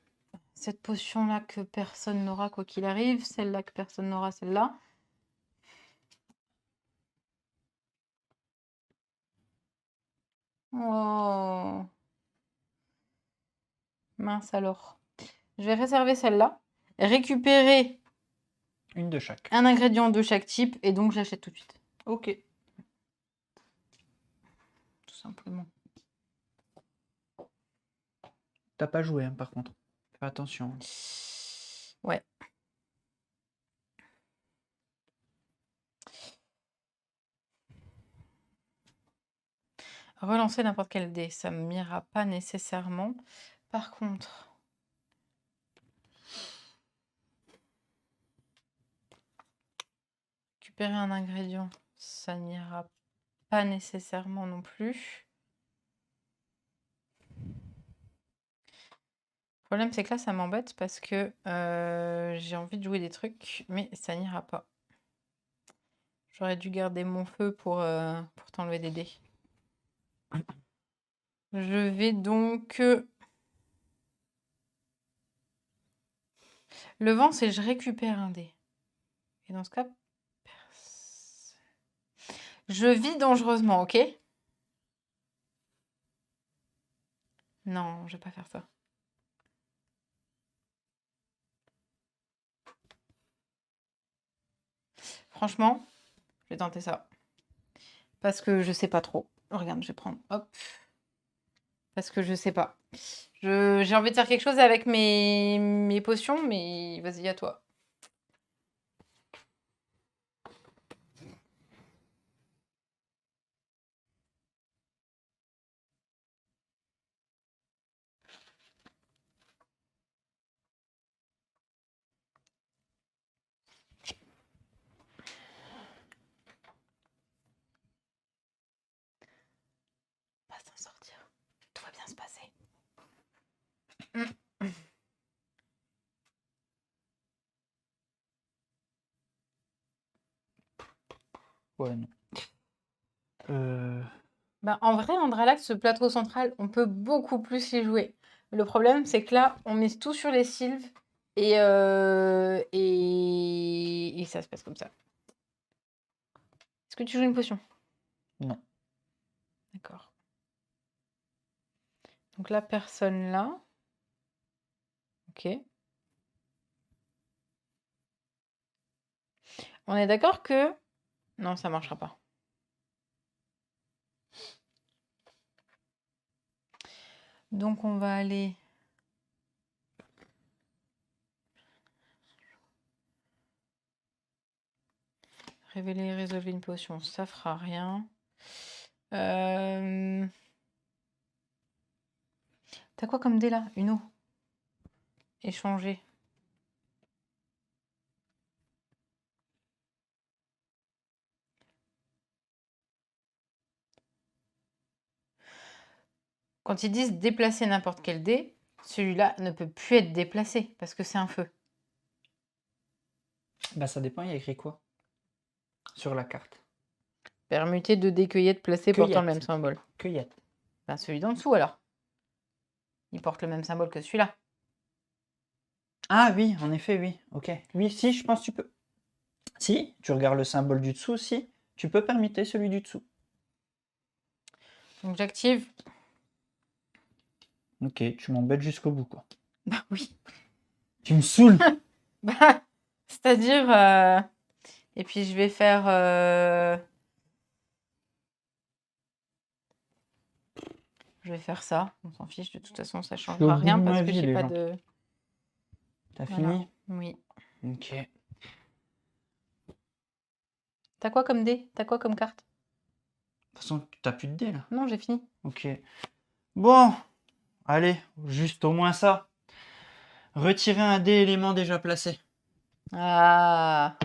cette potion-là que personne n'aura quoi qu'il arrive. Celle-là que personne n'aura, celle-là. Oh. Mince alors. Je vais réserver celle-là. Récupérer Une de chaque. un ingrédient de chaque type et donc j'achète tout de suite. Ok. Tout simplement. T'as pas joué, hein, par contre. Fais attention. Ouais. Relancer n'importe quel dé, ça ne m'ira pas nécessairement. Par contre, récupérer un ingrédient, ça n'ira pas nécessairement non plus. Le problème, c'est que là, ça m'embête parce que j'ai envie de jouer des trucs, mais ça n'ira pas. J'aurais dû garder mon feu pour t'enlever des dés. Je vais donc... Le vent, c'est je récupère un dé. Et dans ce cas... Je vis dangereusement, ok? Non, je vais pas faire ça. Franchement, je vais tenter ça. Parce que je sais pas trop. Regarde, je vais prendre... Hop. Parce que je sais pas. J'ai envie de faire quelque chose avec mes potions, mais vas-y, à toi. On va s'en sortir. Tout va bien se passer. Ouais, non. Bah, en vrai, Andralax, ce plateau central, on peut beaucoup plus y jouer. Le problème, c'est que là, on mise tout sur les sylves et ça se passe comme ça. Est-ce que tu joues une potion? Non. D'accord. Donc là, personne là. Ok. On est d'accord que... Non, ça marchera pas. Donc on va aller... Révéler, résolver une potion, ça fera rien. T'as quoi comme dé là? Une eau. Échanger. Quand ils disent déplacer n'importe quel dé, celui-là ne peut plus être déplacé parce que c'est un feu. Bah ça dépend, il y a écrit quoi sur la carte. Permuter de dés cueillettes placés portant le Cueillette. même symbole. Cueillette. Ben, celui d'en dessous alors. Il porte le même symbole que celui-là. Ah oui, en effet, oui. Ok. Oui, si, je pense que tu peux. Si, tu regardes le symbole du dessous, si, tu peux permuter celui du dessous. Donc j'active. Ok, tu m'embêtes jusqu'au bout, quoi. Bah oui. Tu me saoules. Bah, c'est-à-dire... Et puis je vais faire... Je vais faire ça. On s'en fiche, de toute façon, ça Je suis au changera bout rien de ma parce que vie, j'ai les pas gens. de... T'as Voilà. fini? Oui. Ok. T'as quoi comme dé? T'as quoi comme carte? De toute façon, t'as plus de dés, là. Non, j'ai fini. Ok. Bon, allez, juste au moins ça. Retirer un dé élément déjà placé. Ah.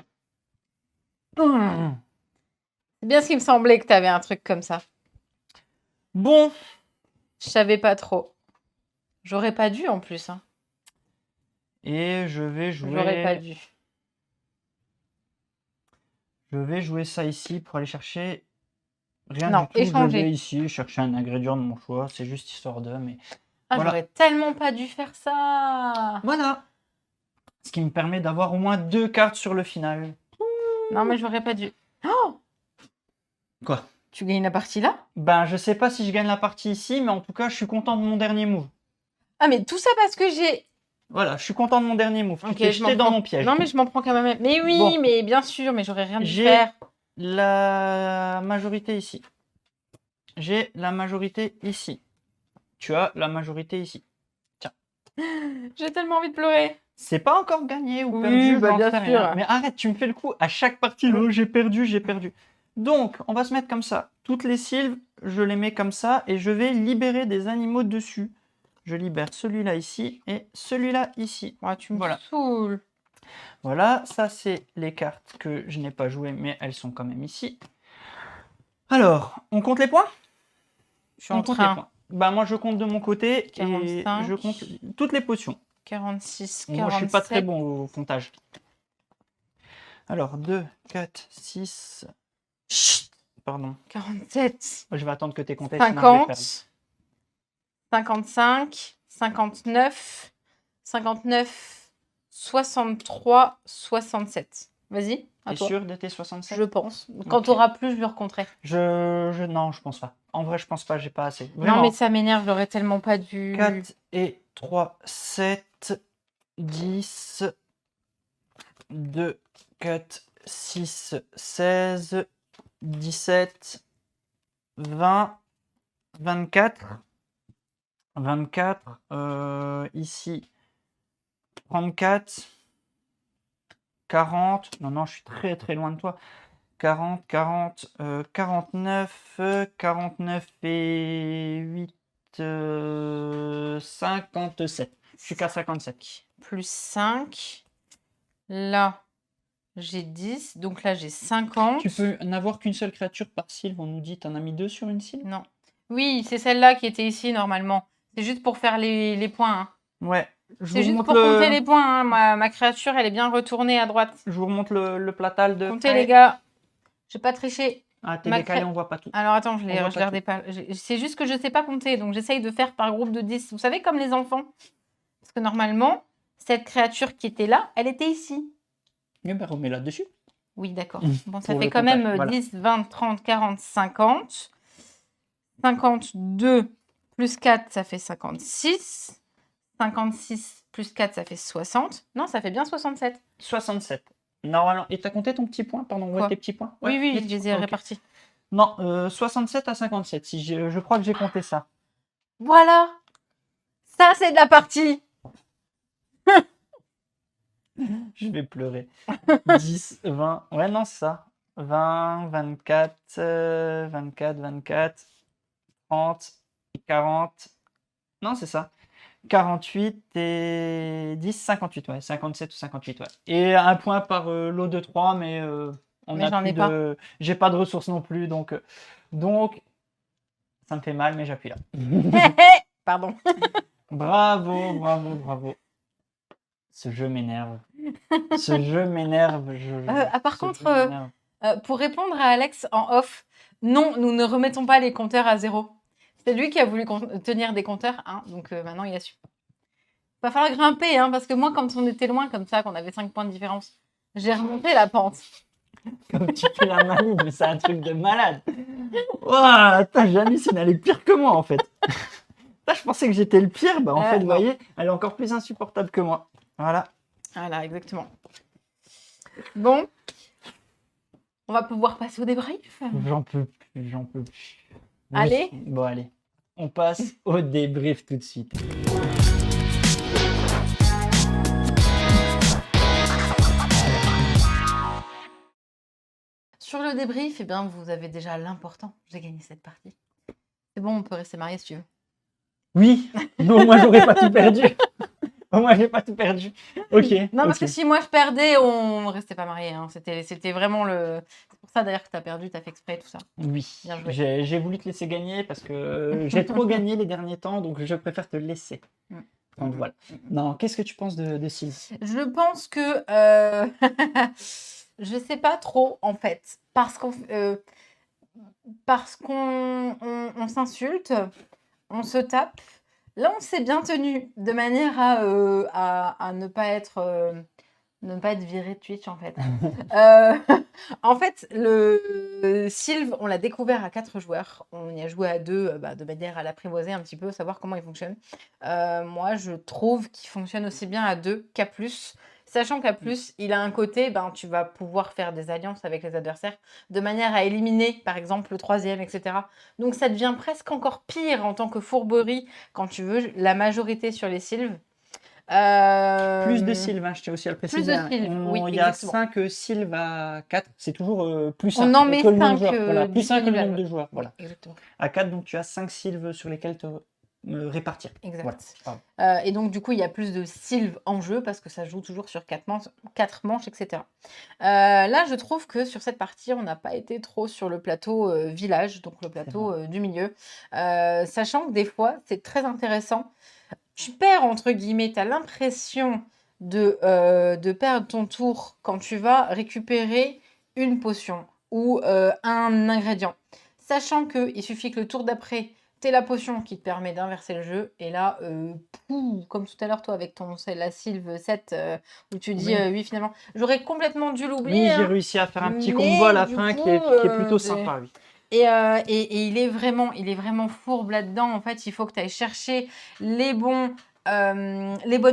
C'est bien ce qui me semblait que t'avais un truc comme ça. Bon, Je savais pas trop. J'aurais pas dû en plus. Hein. et je vais J'aurais pas jouer. dû. Je vais jouer ça ici pour aller chercher. Rien Non, du tout. Je échanger. vais ici chercher un ingrédient de mon choix. C'est juste histoire de. Mais Ah, voilà. j'aurais tellement pas dû faire ça. Voilà. Ce qui me permet d'avoir au moins 2 cartes sur le final. Non, mais j'aurais pas dû. Oh, Quoi? tu gagnes la partie là? Ben, je sais pas si je gagne la partie ici, mais en tout cas, je suis content de mon dernier move. Ah, mais tout ça parce que j'ai... Voilà, je suis content de mon dernier move. Tu Ok, t'es je m'en jeté dans prends. mon piège. Non, mais je m'en prends quand même. Mais oui, Bon. mais bien sûr, mais j'aurais rien dû J'ai faire. la majorité ici. J'ai la majorité ici. Tu as la majorité ici. J'ai tellement envie de pleurer. C'est pas encore gagné ou Oui, perdu, bah, j'en bien sais sûr. rien. Mais arrête, tu me fais le coup à chaque partie. Oh, j'ai perdu, j'ai perdu. Donc, on va se mettre comme ça. Toutes les sylves, je les mets comme ça et je vais libérer des animaux dessus. Je libère celui-là ici et celui-là ici. Ouais, tu me Voilà. saoules. Voilà, ça c'est les cartes que je n'ai pas jouées, mais elles sont quand même ici. Alors, on compte les points? Je suis en On compte les train. points. Bah moi je compte de mon côté et 45. je compte toutes les potions. 46, Moi je suis pas très 47. bon au comptage. Alors 2, 4, 6... Chut, Pardon. 47. Je vais attendre que tu aies compté, sinon je vais perdre. 50. 55. 59. 59. 63. 67. Vas-y, à T'es toi. sûr de tes 67? Je pense. Quand Ok. tu auras plus, je le recompterai. Non, je pense pas. En vrai, je pense pas, j'ai pas assez. Non, Vraiment. mais ça m'énerve, j'aurais tellement pas dû. 4 et 3, 7, 10, 2, 4, 6, 16, 17, 20, 24, 24, ici, 34, 40, non, je suis très très loin de toi, 40, 40, 49, 49 et 8, 57. Je suis qu'à 57. Plus 5. Là, j'ai 10. Donc là, j'ai 50. Tu peux n'avoir qu'une seule créature par sylve, on nous dit, t'en as mis 2 sur une sylve? Non. Oui, c'est celle-là qui était ici normalement. C'est juste pour faire les points, hein. Ouais. Je C'est vous juste remonte pour compter les points, hein. Ma créature, elle est bien retournée à droite. Je vous remonte le platal de Comptez, près. les gars. J'ai pas triché. Ah, t'es Ma décalé, cré- on voit pas tout. Alors attends, je On voit les pas regardais pas. C'est juste que je sais pas compter, donc j'essaye de faire par groupe de 10. Vous savez, comme les enfants. Parce que normalement, cette créature qui était là, elle était ici. Eh ben, remets là-dessus. Oui, d'accord. Bon, ça Pour fait le quand comptage, même voilà. 10, 20, 30, 40, 50. 52 plus 4, ça fait 56. 56 plus 4, ça fait 60. Non, ça fait bien 67. 67. Normalement. Et t'as compté ton petit point? Pardon, ouais, Quoi? tes petits points? Oui, Ouais, oui, les je petits les ai points, ok. répartis. Non, 67 à 57. Si je crois que j'ai compté ça. Voilà. Ça, c'est de la partie. Je vais pleurer. 10, 20. Ouais, non, c'est ça. 20, 24, 24, 24, 30, 40. Non, c'est ça. 48 et 10, 58, ouais. 57 ou 58, ouais. Et un point par lot de 3, mais on Mais a j'en plus ai pas. de... J'ai pas de ressources non plus, donc ça me fait mal, mais j'appuie là. Pardon. Bravo, bravo, bravo. Ce jeu m'énerve. Ce jeu m'énerve. Par Ce contre, jeu m'énerve. pour répondre à Alex en off, non, nous ne remettons pas les compteurs à 0. C'est lui qui a voulu tenir des compteurs, hein, donc maintenant il a su. Va falloir grimper, hein, parce que moi, quand on était loin comme ça, qu'on avait 5 points de différence, j'ai remonté la pente. Comme tu fais la maligne, mais c'est un truc de malade. Ouah, attends, Janice, elle est pire que moi en fait. Putain, je pensais que j'étais le pire, bah en fait, vous non. voyez, elle est encore plus insupportable que moi. Voilà. Voilà, exactement. Bon, on va pouvoir passer au débrief. J'en peux plus, j'en peux plus. Oui. Allez. Bon, allez. On passe au débrief tout de suite. Sur le débrief, eh bien, vous avez déjà l'important. J'ai gagné cette partie. C'est bon, on peut rester marié si tu veux. Oui, mais au moins j'aurais pas tout perdu. Au moins j'ai pas tout perdu. Ok. Non, parce ok. que si moi je perdais, on restait pas mariés, hein. C'était vraiment le. C'est pour ça d'ailleurs que t'as perdu, t'as fait exprès, tout ça. Oui, Bien joué. j'ai voulu te laisser gagner parce que j'ai trop gagné les derniers temps, donc je préfère te laisser. Donc voilà. Non, qu'est-ce que tu penses de Sylve? Je pense que je sais pas trop en fait, parce qu'on on s'insulte, on se tape. Là, on s'est bien tenu de manière à ne pas être viré de Twitch en fait. En fait, le Sylve, on l'a découvert à 4 joueurs. On y a joué à 2 de manière à l'apprivoiser un petit peu, savoir comment il fonctionne. Moi, je trouve qu'il fonctionne aussi bien à 2 qu'à plus. Sachant qu'à plus, il a un côté, tu vas pouvoir faire des alliances avec les adversaires de manière à éliminer, par exemple, le 3e, etc. Donc ça devient presque encore pire en tant que fourberie quand tu veux la majorité sur les Sylves. Plus de Sylve, hein, je tiens aussi à le préciser. Plus de Sylve, oui, Il y a exactement. 5 Sylve à 4, c'est toujours plus On 1 en met que le nombre de 5 joueurs. Voilà, plus 1 que le disponibles à nombre de jouer. joueurs. Voilà. Exactement. À 4, donc tu as 5 Sylve sur lesquels répartir. Exact. Voilà. Pardon. Et donc, du coup, il y a plus de sylves en jeu parce que ça joue toujours sur 4 manches, etc. Là, je trouve que sur cette partie, on n'a pas été trop sur le plateau village, donc le plateau du milieu. Sachant que des fois, c'est très intéressant. Tu perds, entre guillemets, tu as l'impression de perdre ton tour quand tu vas récupérer une potion ou un ingrédient. Sachant qu'il suffit que le tour d'après, tu la potion qui te permet d'inverser le jeu. Et là, comme tout à l'heure, toi, avec la Sylve 7, où tu dis Oui. oui, finalement, j'aurais complètement dû Oui, l'oublier. j'ai Hein. réussi à faire un petit Mais combo à la du fin coup, qui est plutôt sympa, oui. Et il est vraiment fourbe là-dedans. En fait, il faut que tu ailles chercher les bonnes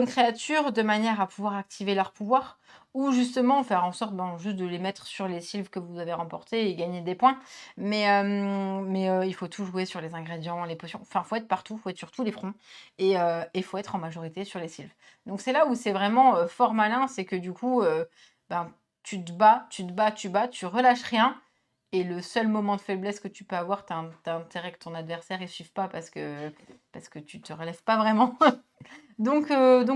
créatures de manière à pouvoir activer leur pouvoir ou justement faire en sorte juste de les mettre sur les sylves que vous avez remportés et gagner des points. Mais il faut tout jouer sur les ingrédients, les potions. Enfin, il faut être partout, il faut être sur tous les fronts et il faut être en majorité sur les sylves. Donc c'est là où c'est vraiment fort malin, c'est que du coup, tu te bats, tu relâches rien. Et le seul moment de faiblesse que tu peux avoir, tu as intérêt que ton adversaire ne suive pas parce que tu te relèves pas vraiment. donc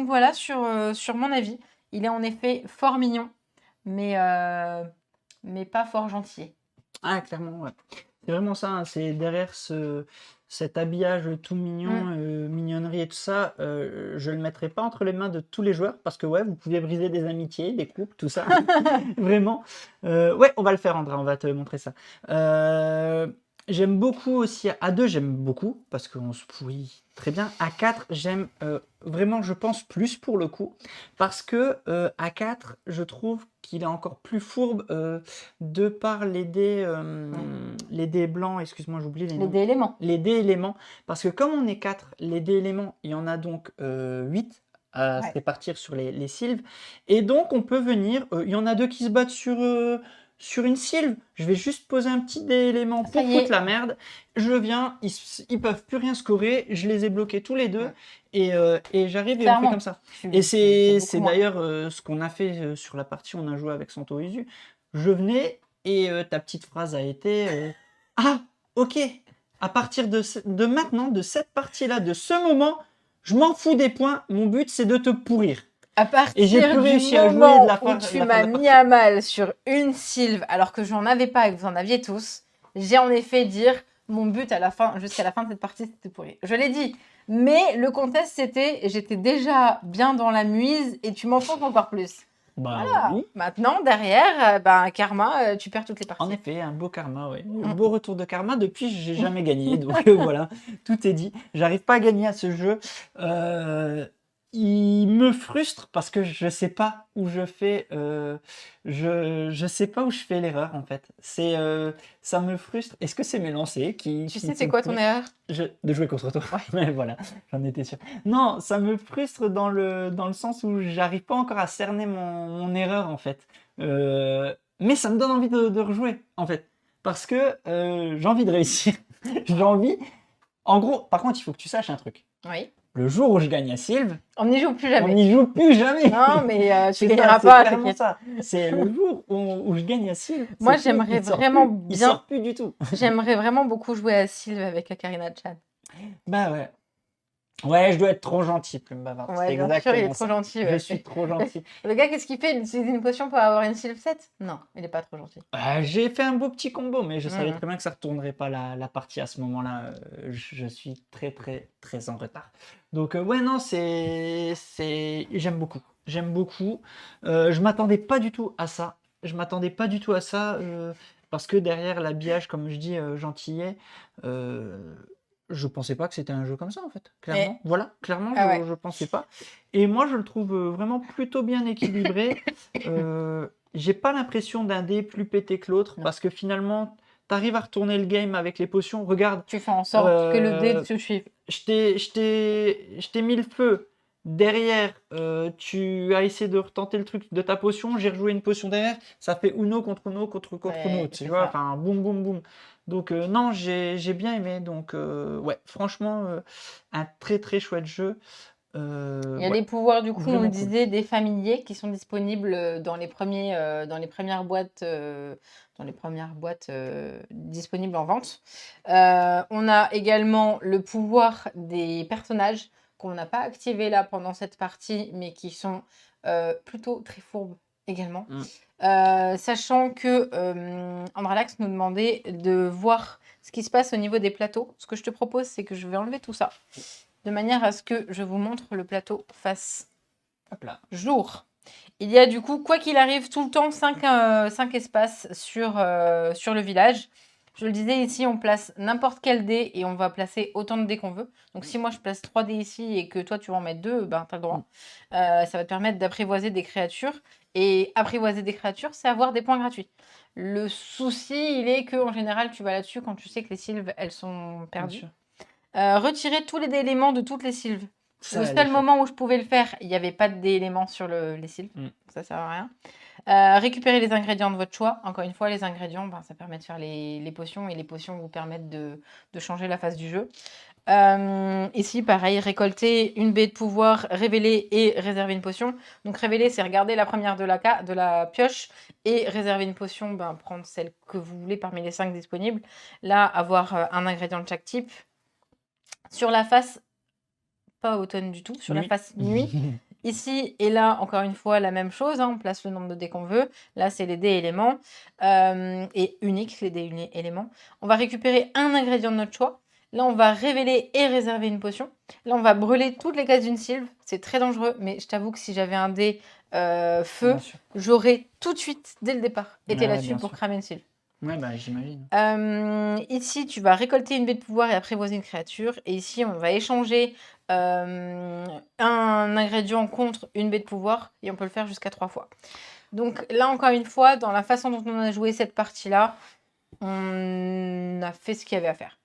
voilà, sur mon avis, il est en effet fort mignon, mais pas fort gentil. Ah, clairement, ouais. C'est vraiment ça, hein, c'est derrière cet habillage tout mignon, mignonnerie et tout ça, je le mettrai pas entre les mains de tous les joueurs parce que ouais, vous pouvez briser des amitiés, des couples, tout ça. Vraiment. Ouais, on va le faire, Andra, on va te montrer ça. J'aime beaucoup aussi, à 2, j'aime beaucoup parce qu'on se pourrit très bien. À 4, j'aime vraiment, je pense, plus pour le coup parce que à 4, je trouve qu'il est encore plus fourbe de par les dés blancs, excuse-moi, j'oublie les Les noms. dés éléments. Les dés éléments. Parce que comme on est 4, les dés éléments, il y en a donc 8 à se Ouais. répartir sur les sylves. Et donc, on peut venir, il y en a 2 qui se battent sur une sylve. Je vais juste poser un petit dé élément Ça pour y est. foutre la merde. Je viens, ils peuvent plus rien scorer. Je les ai bloqués tous les deux. Ouais. Et j'arrive et on fait Clairement. comme ça. Tu- Et tu fais beaucoup c'est moins. d'ailleurs ce qu'on a fait sur la partie, on a joué avec Santo Isu. Je venais et ta petite phrase a été ah, ok, à partir de maintenant, de cette partie-là, de ce moment, je m'en fous des points, mon but c'est de te pourrir. À Et j'ai partir plus du réussi à jouer moment de la où fin tu de m'as la mis partie. à mal sur une sylve alors que j'en avais pas et que vous en aviez tous, j'ai en effet dire mon but à la fin, jusqu'à la fin de cette partie, c'était pourri. Je l'ai dit. Mais le contest, c'était j'étais déjà bien dans la muise et tu m'enfonces encore plus. Bah Voilà. oui. Maintenant, derrière, karma, tu perds toutes les parties. En effet, un beau karma, oui. Mm. Un beau retour de karma. Depuis, j'ai jamais gagné. Donc voilà, tout est dit. J'arrive pas à gagner à ce jeu. Il me frustre parce que je sais pas où je fais. Je sais pas où je fais l'erreur en fait. Ça me frustre. Est-ce que c'est mes lancers Tu qui sais, c'est te quoi ton font- erreur? de jouer contre toi. Ouais. Mais voilà, j'en étais sûr. Non, ça me frustre dans le sens où j'arrive pas encore à cerner mon erreur en fait. Mais ça me donne envie de rejouer en fait. Parce que j'ai envie de réussir. J'ai envie. En gros, par contre, il faut que tu saches un truc. Oui. Le jour où je gagne à Sylve, On n'y joue plus on jamais. n'y joue plus jamais. Non, mais tu C'est ça, gagneras c'est pas, clairement t'inquiète. ça. C'est le jour où je gagne à Sylve. Moi, c'est fini, j'aimerais il sort vraiment plus. Il bien- sort plus du tout. J'aimerais vraiment beaucoup jouer à Sylve avec Akarina Chan. Bah ouais. Ouais, je dois être trop gentil, Plume Bavarde. Ouais, C'est bien sûr, il est exactement trop ça. gentil. Je ouais. suis trop gentil. Le gars, qu'est-ce qu'il fait? Il utilise une potion pour avoir une Sylve 7? Non, il est pas trop gentil. J'ai fait un beau petit combo, mais je savais Mhm. très bien que ça ne retournerait pas la partie à ce moment-là. Je suis très, très, très en retard. Donc, ouais, non, j'aime beaucoup. J'aime beaucoup. Je m'attendais pas du tout à ça. Je m'attendais pas du tout à ça parce que derrière l'habillage, comme je dis, gentillet, je pensais pas que c'était un jeu comme ça en fait. Clairement, voilà, clairement, Ah ouais. je pensais pas. Et moi, je le trouve vraiment plutôt bien équilibré. J'ai pas l'impression d'un dé plus pété que l'autre Non. parce que finalement, tu arrives à retourner le game avec les potions. Regarde, Tu fais en sorte que le dé te suive. je t'ai mis le feu. Derrière, tu as essayé de retenter le truc de ta potion. J'ai rejoué une potion derrière. Ça fait Uno contre Uno contre Ouais, Uno. c'est Tu vois, ça. enfin, boum, boum, boum. Donc, non, j'ai bien aimé. Donc, ouais, franchement, un très, très chouette jeu. Il y a Ouais, les pouvoirs, du coup, on vraiment le cool. disait, des familiers qui sont disponibles dans les premières boîtes disponibles en vente. On a également le pouvoir des personnages qu'on n'a pas activé là pendant cette partie, mais qui sont plutôt très fourbes également. Mm. Sachant que Andralax nous demandait de voir ce qui se passe au niveau des plateaux. Ce que je te propose, c'est que je vais enlever tout ça de manière à ce que je vous montre le plateau face Hop là. jour. Il y a du coup, quoi qu'il arrive, tout le temps 5 espaces sur le village. Je le disais, ici, on place n'importe quel dé et on va placer autant de dés qu'on veut. Donc, si moi, je place 3 dés ici et que toi, tu vas en mettre 2, ben, tu as le droit. Ça va te permettre d'apprivoiser des créatures. Et apprivoiser des créatures, c'est avoir des points gratuits. Le souci, il est qu'en général, tu vas là-dessus quand tu sais que les sylves, elles sont Bien perdues. sûr. Retirer tous les éléments de toutes les sylves. Ça, Le elle est seul chouette. moment où je pouvais le faire, il n'y avait pas d'éléments sur les cils. Mm. Ça sert à rien. Récupérer les ingrédients de votre choix. Encore une fois, les ingrédients, ben, ça permet de faire les potions et les potions vous permettent de changer la phase du jeu. Ici, pareil, récolter une baie de pouvoir, révéler et réserver une potion. Donc révéler, c'est regarder la première de la pioche et réserver une potion, ben, prendre celle que vous voulez parmi les 5 disponibles. Là, avoir un ingrédient de chaque type. Sur la face, pas automne du tout, sur la Nuit. face nuit. Ici et là, encore une fois, la même chose, hein, on place le nombre de dés qu'on veut. Là, c'est les dés éléments. Et unique, les dés éléments. On va récupérer un ingrédient de notre choix. Là, on va révéler et réserver une potion. Là, on va brûler toutes les cases d'une sylve. C'est très dangereux, mais je t'avoue que si j'avais un dé feu, Bien sûr. j'aurais tout de suite, dès le départ, été Ouais, là-dessus bien pour sûr. cramer une sylve. Ouais, bah j'imagine. Ici, tu vas récolter une baie de pouvoir et apprivoiser une créature. Et ici, on va échanger un ingrédient contre une baie de pouvoir. Et on peut le faire jusqu'à 3 fois. Donc là, encore une fois, dans la façon dont on a joué cette partie-là, on a fait ce qu'il y avait à faire.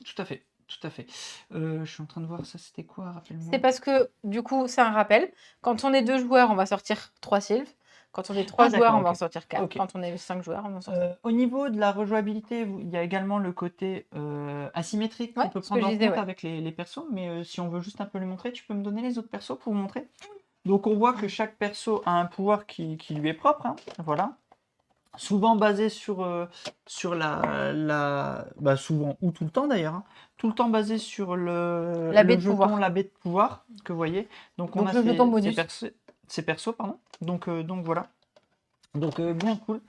Tout à fait. Tout à fait. Je suis en train de voir ça, c'était quoi, rappelle-moi. C'est parce que, du coup, c'est un rappel. Quand on est 2 joueurs, on va sortir 3 sylves. Quand on est 3 Ah, joueurs, d'accord, on va en ok. sortir 4. Ok. Quand on est 5 joueurs, on va en sortir. Au niveau de la rejouabilité, il y a également le côté asymétrique qu'on Ouais, peut ce que prendre je en disais, compte ouais. avec les persos, mais si on veut juste un peu les montrer, tu peux me donner les autres persos pour vous montrer? Donc on voit que chaque perso a un pouvoir qui lui est propre, hein, voilà. Souvent basé sur bah, souvent, ou tout le temps d'ailleurs, hein, tout le temps basé sur La baie le de jeton, pouvoir. la baie de pouvoir, que vous voyez. Donc on Donc a le jeton ces bonus. persos, pardon. Donc voilà. Donc bien cool.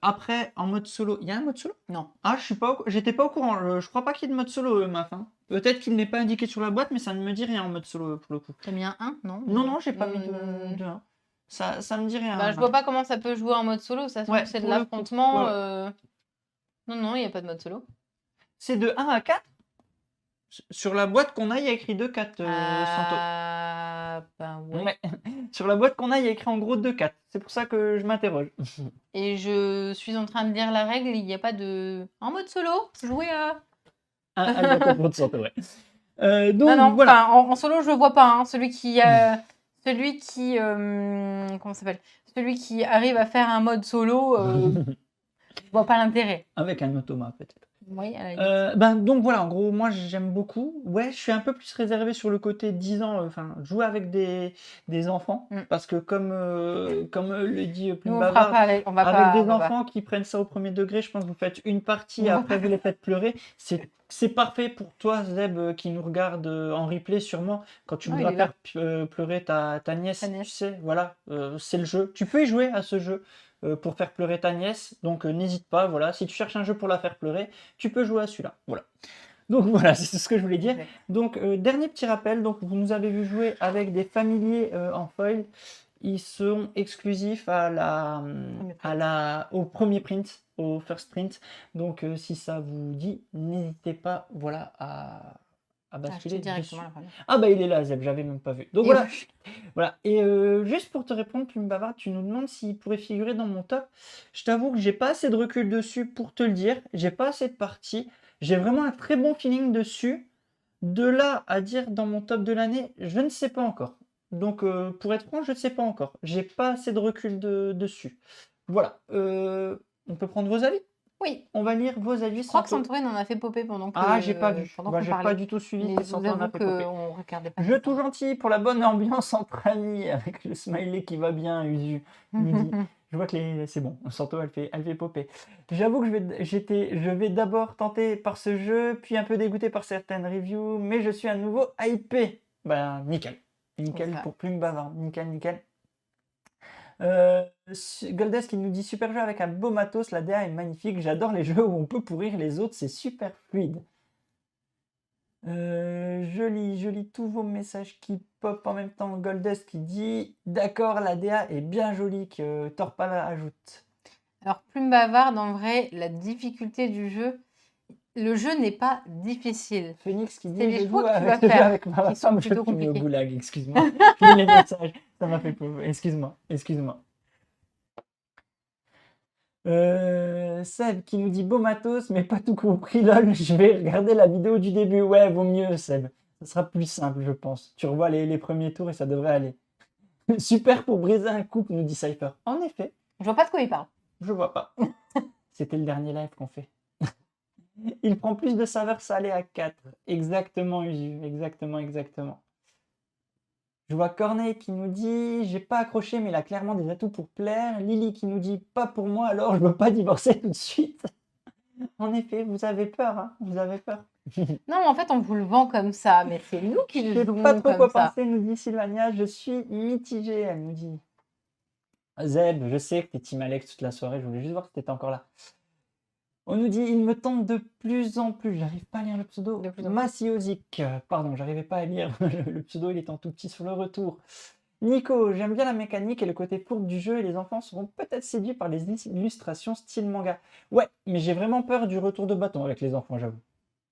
Après, en mode solo, il y a un mode solo? Non. Ah, j'étais pas au courant. Je crois pas qu'il y ait de mode solo, Maf, hein. Peut-être qu'il n'est pas indiqué sur la boîte, mais ça ne me dit rien en mode solo pour le coup. T'as mis un 1? Non. Non, j'ai pas mis Hmm. de 1. Ça me dit rien, Bah, je Maf. vois pas comment ça peut jouer en mode solo, ça se trouve Ouais, que c'est de pour le coup. l'affrontement. Ouais, ouais. Non, il n'y a pas de mode solo. C'est de 1 à 4? Sur la boîte qu'on a, il y a écrit 2-4, Santo. Ben ouais. Ouais. Sur la boîte qu'on a, il y a écrit en gros 2-4. C'est pour ça que je m'interroge. Et je suis en train de lire la règle, il n'y a pas de. En mode solo, jouer à. Ah, elle va comprendre Santo, ouais. Non, Donc voilà. enfin, en solo, je le vois pas, hein. Celui qui. Comment ça s'appelle? Celui qui arrive à faire un mode solo, je vois pas l'intérêt. Avec un automa, peut-être. Oui, à la limite. Donc voilà, en gros, moi j'aime beaucoup. Ouais, je suis un peu plus réservé sur le côté 10 ans, enfin, jouer avec des enfants. Mm. Parce que comme le dit Nous, Plume on fera Bavarde, pas. On va avec pas. des On va pas. enfants qui prennent ça au premier degré, je pense que vous faites une partie, On va après pas. vous les faites pleurer. C'est parfait pour toi, Zeb, qui nous regarde en replay sûrement, quand tu Non, il voudras est là. faire pleurer ta nièce, Ta nièce. tu sais, voilà, c'est le jeu. Tu peux y jouer à ce jeu pour faire pleurer ta nièce, donc n'hésite pas, voilà. Si tu cherches un jeu pour la faire pleurer, tu peux jouer à celui-là, voilà. Donc voilà, c'est ce que je voulais dire. Exact. Donc dernier petit rappel, donc vous nous avez vu jouer avec des familiers en foil. Ils sont exclusifs au premier print, au first print. Donc si ça vous dit, n'hésitez pas, voilà, à basculer Acheter dessus. directement la première. Ah bah il est là, Zeb, j'avais même pas vu. Donc Et voilà. oui. Voilà. Et juste pour te répondre, Plume Bavarde, tu nous demandes s'il pourrait figurer dans mon top. Je t'avoue que j'ai pas assez de recul dessus pour te le dire. J'ai pas assez de parties. J'ai vraiment un très bon feeling dessus. De là à dire dans mon top de l'année, je ne sais pas encore. Donc pour être franc, je ne sais pas encore. J'ai pas assez de recul dessus. Voilà. On peut prendre vos avis? Oui, On va lire vos avis. je crois que Santo. Santorin en a fait popper pendant Ah, j'ai pas vu. pendant Bah, qu'on j'ai pas parlait. du tout suivi Mais que je vous Santo en a avoue fait popper. qu'on regardait pas Je tout tout ça. gentil pour la bonne ambiance entre amis avec le smiley qui va bien, Usu nous dit. Je vois que c'est bon, Santo elle fait popper. J'avoue que je vais d'abord tenter par ce jeu, puis un peu dégoûté par certaines reviews, mais je suis à nouveau hypé. Ben nickel. Nickel Ça. pour Plume Bavarde. Nickel, nickel. Goldes qui nous dit super jeu avec un beau matos, la DA est magnifique, j'adore les jeux où on peut pourrir les autres, c'est super fluide. Je lis tous vos messages qui pop en même temps. Goldust qui dit d'accord, la DA est bien jolie, que Torpala ajoute. Alors, Plume Bavarde, en vrai, la difficulté du jeu, le jeu n'est pas difficile. Phoenix qui C'est dit les je choix joue que tu vas avec ce jeu faire avec ma qui sont femme, je plutôt finis au compliqués. goulag, excuse-moi. Je lis les messages, ça m'a fait pauvre. Excuse-moi. Seb qui nous dit beau matos, mais pas tout compris, lol. Je vais regarder la vidéo du début. Ouais, vaut mieux, Seb. Ça sera plus simple, je pense. Tu revois les premiers tours et ça devrait aller. Super pour briser un couple, nous dit Cypher. En effet, Je vois pas de quoi il parle. je vois pas. C'était le dernier live qu'on fait. Il prend plus de saveur salée à 4. Exactement, Usu. Exactement. Je vois Corneille qui nous dit j'ai pas accroché, mais il a clairement des atouts pour plaire. Lily qui nous dit pas pour moi, alors je veux pas divorcer tout de suite. En effet, vous avez peur, hein, vous avez peur. Non, mais en fait, on vous le vend comme ça, mais c'est nous qui Je le sais jouons pas trop comme quoi ça. penser, nous dit Sylvania. Je suis mitigée, elle nous dit. Zeb, je sais que t'es Team Alex toute la soirée, je voulais juste voir si t'étais encore là. On nous dit il me tente de plus en plus. J'arrive pas à lire le pseudo. De plus en plus. Massiosic. Pardon, j'arrivais pas à lire. Le pseudo, il est en tout petit sur le retour. Nico, j'aime bien la mécanique et le côté fourbe du jeu et les enfants seront peut-être séduits par les illustrations style manga. Ouais, mais j'ai vraiment peur du retour de bâton avec les enfants, j'avoue.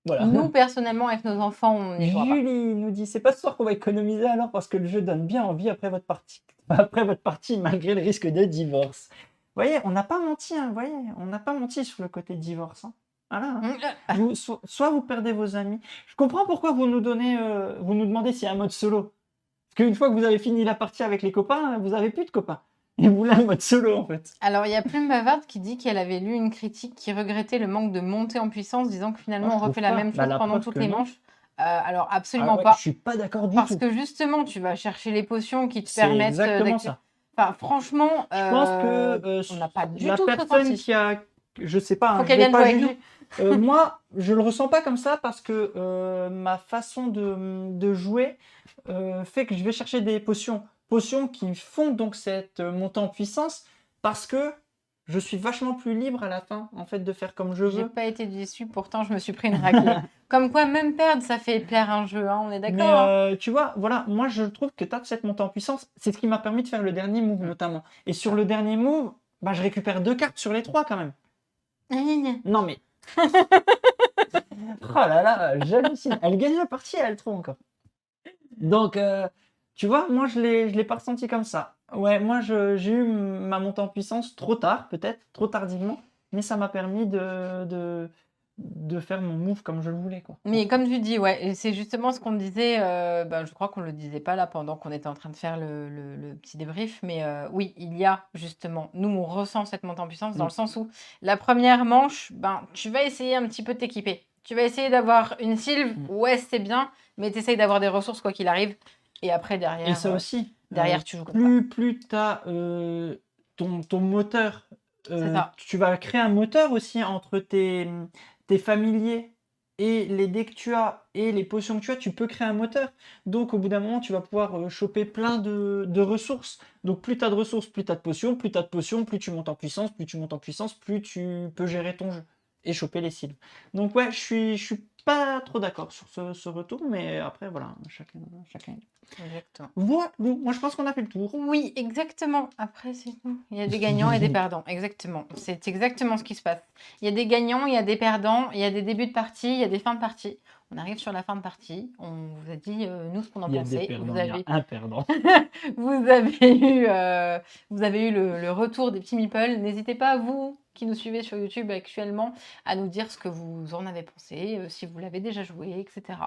Voilà. Nous, personnellement, avec nos enfants, on n'y jouera pas. Julie nous dit c'est pas ce soir qu'on va économiser alors parce que le jeu donne bien envie après votre partie. Après votre partie, malgré le risque de divorce. Vous voyez, on n'a pas menti, hein, vous voyez, on n'a pas menti sur le côté divorce. Hein. Voilà. Hein. Soit vous perdez vos amis. Je comprends pourquoi vous nous demandez s'il y a un mode solo. Parce qu'une fois que vous avez fini la partie avec les copains, vous avez plus de copains. Et vous voulez un mode solo en fait. Alors, il y a Plume Bavarde qui dit qu'elle avait lu une critique qui regrettait le manque de montée en puissance, disant que finalement, Moi, on je refait trouve la pas. même Bah, chose la pendant preuve toutes que les non. manches. Alors, Ah absolument ouais, pas. je suis pas d'accord du Parce tout. que justement, tu vas chercher les potions qui te C'est permettent exactement ça. Enfin, franchement, Je pense que on n'a pas du la tout personne ressenti. qui a, je sais pas, Faut hein, je qu'elle vais vienne pas jouer avec juger. Moi, je le ressens pas comme ça parce que ma façon de jouer fait que je vais chercher des potions qui font donc cette montée en puissance parce que je suis vachement plus libre à la fin en fait de faire comme je J'ai veux. pas été déçue, pourtant je me suis pris une raclée. Comme quoi, même perdre, ça fait plaire un jeu, hein, on est Mais d'accord. Hein. tu vois, voilà, moi je trouve que tu as cette montée en puissance, c'est ce qui m'a permis de faire le dernier move notamment. Et sur le dernier move, bah, je récupère 2 cartes sur les 3 quand même. Non mais. Oh là là, j'hallucine. Elle gagne la partie, elle trouve encore. Donc, tu vois, moi je l'ai pas ressenti comme ça. Ouais, moi j'ai eu ma montée en puissance trop tard, peut-être, trop tardivement, mais ça m'a permis de faire mon move comme je le voulais, quoi. Mais comme tu dis, ouais, et c'est justement ce qu'on disait, je crois qu'on le disait pas là pendant qu'on était en train de faire le petit débrief, mais oui, il y a justement, nous on ressent cette montée en puissance dans le sens où la première manche, tu vas essayer un petit peu de t'équiper. Tu vas essayer d'avoir une sylve, ouais, c'est bien, mais tu essayes d'avoir des ressources quoi qu'il arrive. Et après, Et derrière, ça aussi, derrière tu joues comme ça. plus tu as ton moteur, C'est ça. tu vas créer un moteur aussi entre tes familiers et les dés que tu as et les potions que tu peux créer un moteur. Donc au bout d'un moment, tu vas pouvoir choper plein de ressources. Donc plus tu as de ressources, plus tu as de potions, plus tu as de potions, plus tu montes en puissance, plus tu montes en puissance, plus tu peux gérer ton jeu et choper les cibles. Donc ouais, je suis pas trop d'accord sur ce retour, mais après voilà, chacun. Exactement. Voilà, moi je pense qu'on a fait le tour. Oui, exactement. Après, c'est tout. Il y a des gagnants et des perdants. Exactement. C'est exactement ce qui se passe. Il y a des gagnants, il y a des perdants, il y a des débuts de partie, il y a des fins de partie. On arrive sur la fin de partie. On vous a dit, nous, ce qu'on en Il y a des pensait. perdants, il y a un perdant. Vous avez eu le retour des petits meeples. N'hésitez pas, vous qui nous suivez sur YouTube actuellement, à nous dire ce que vous en avez pensé, si vous l'avez déjà joué, etc.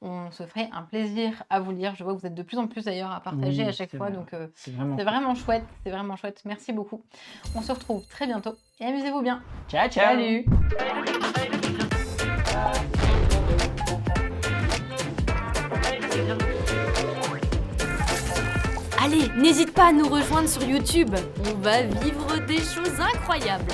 On se ferait un plaisir à vous lire. Je vois que Vous êtes de plus en plus d'ailleurs à partager Oui, à chaque c'est fois. vrai. Donc, C'est vraiment c'est cool. vraiment chouette. C'est vraiment chouette. Merci beaucoup. On se retrouve très bientôt et amusez-vous bien. Ciao, ciao. Salut! Allez, n'hésite pas à nous rejoindre sur YouTube. On va vivre des choses incroyables.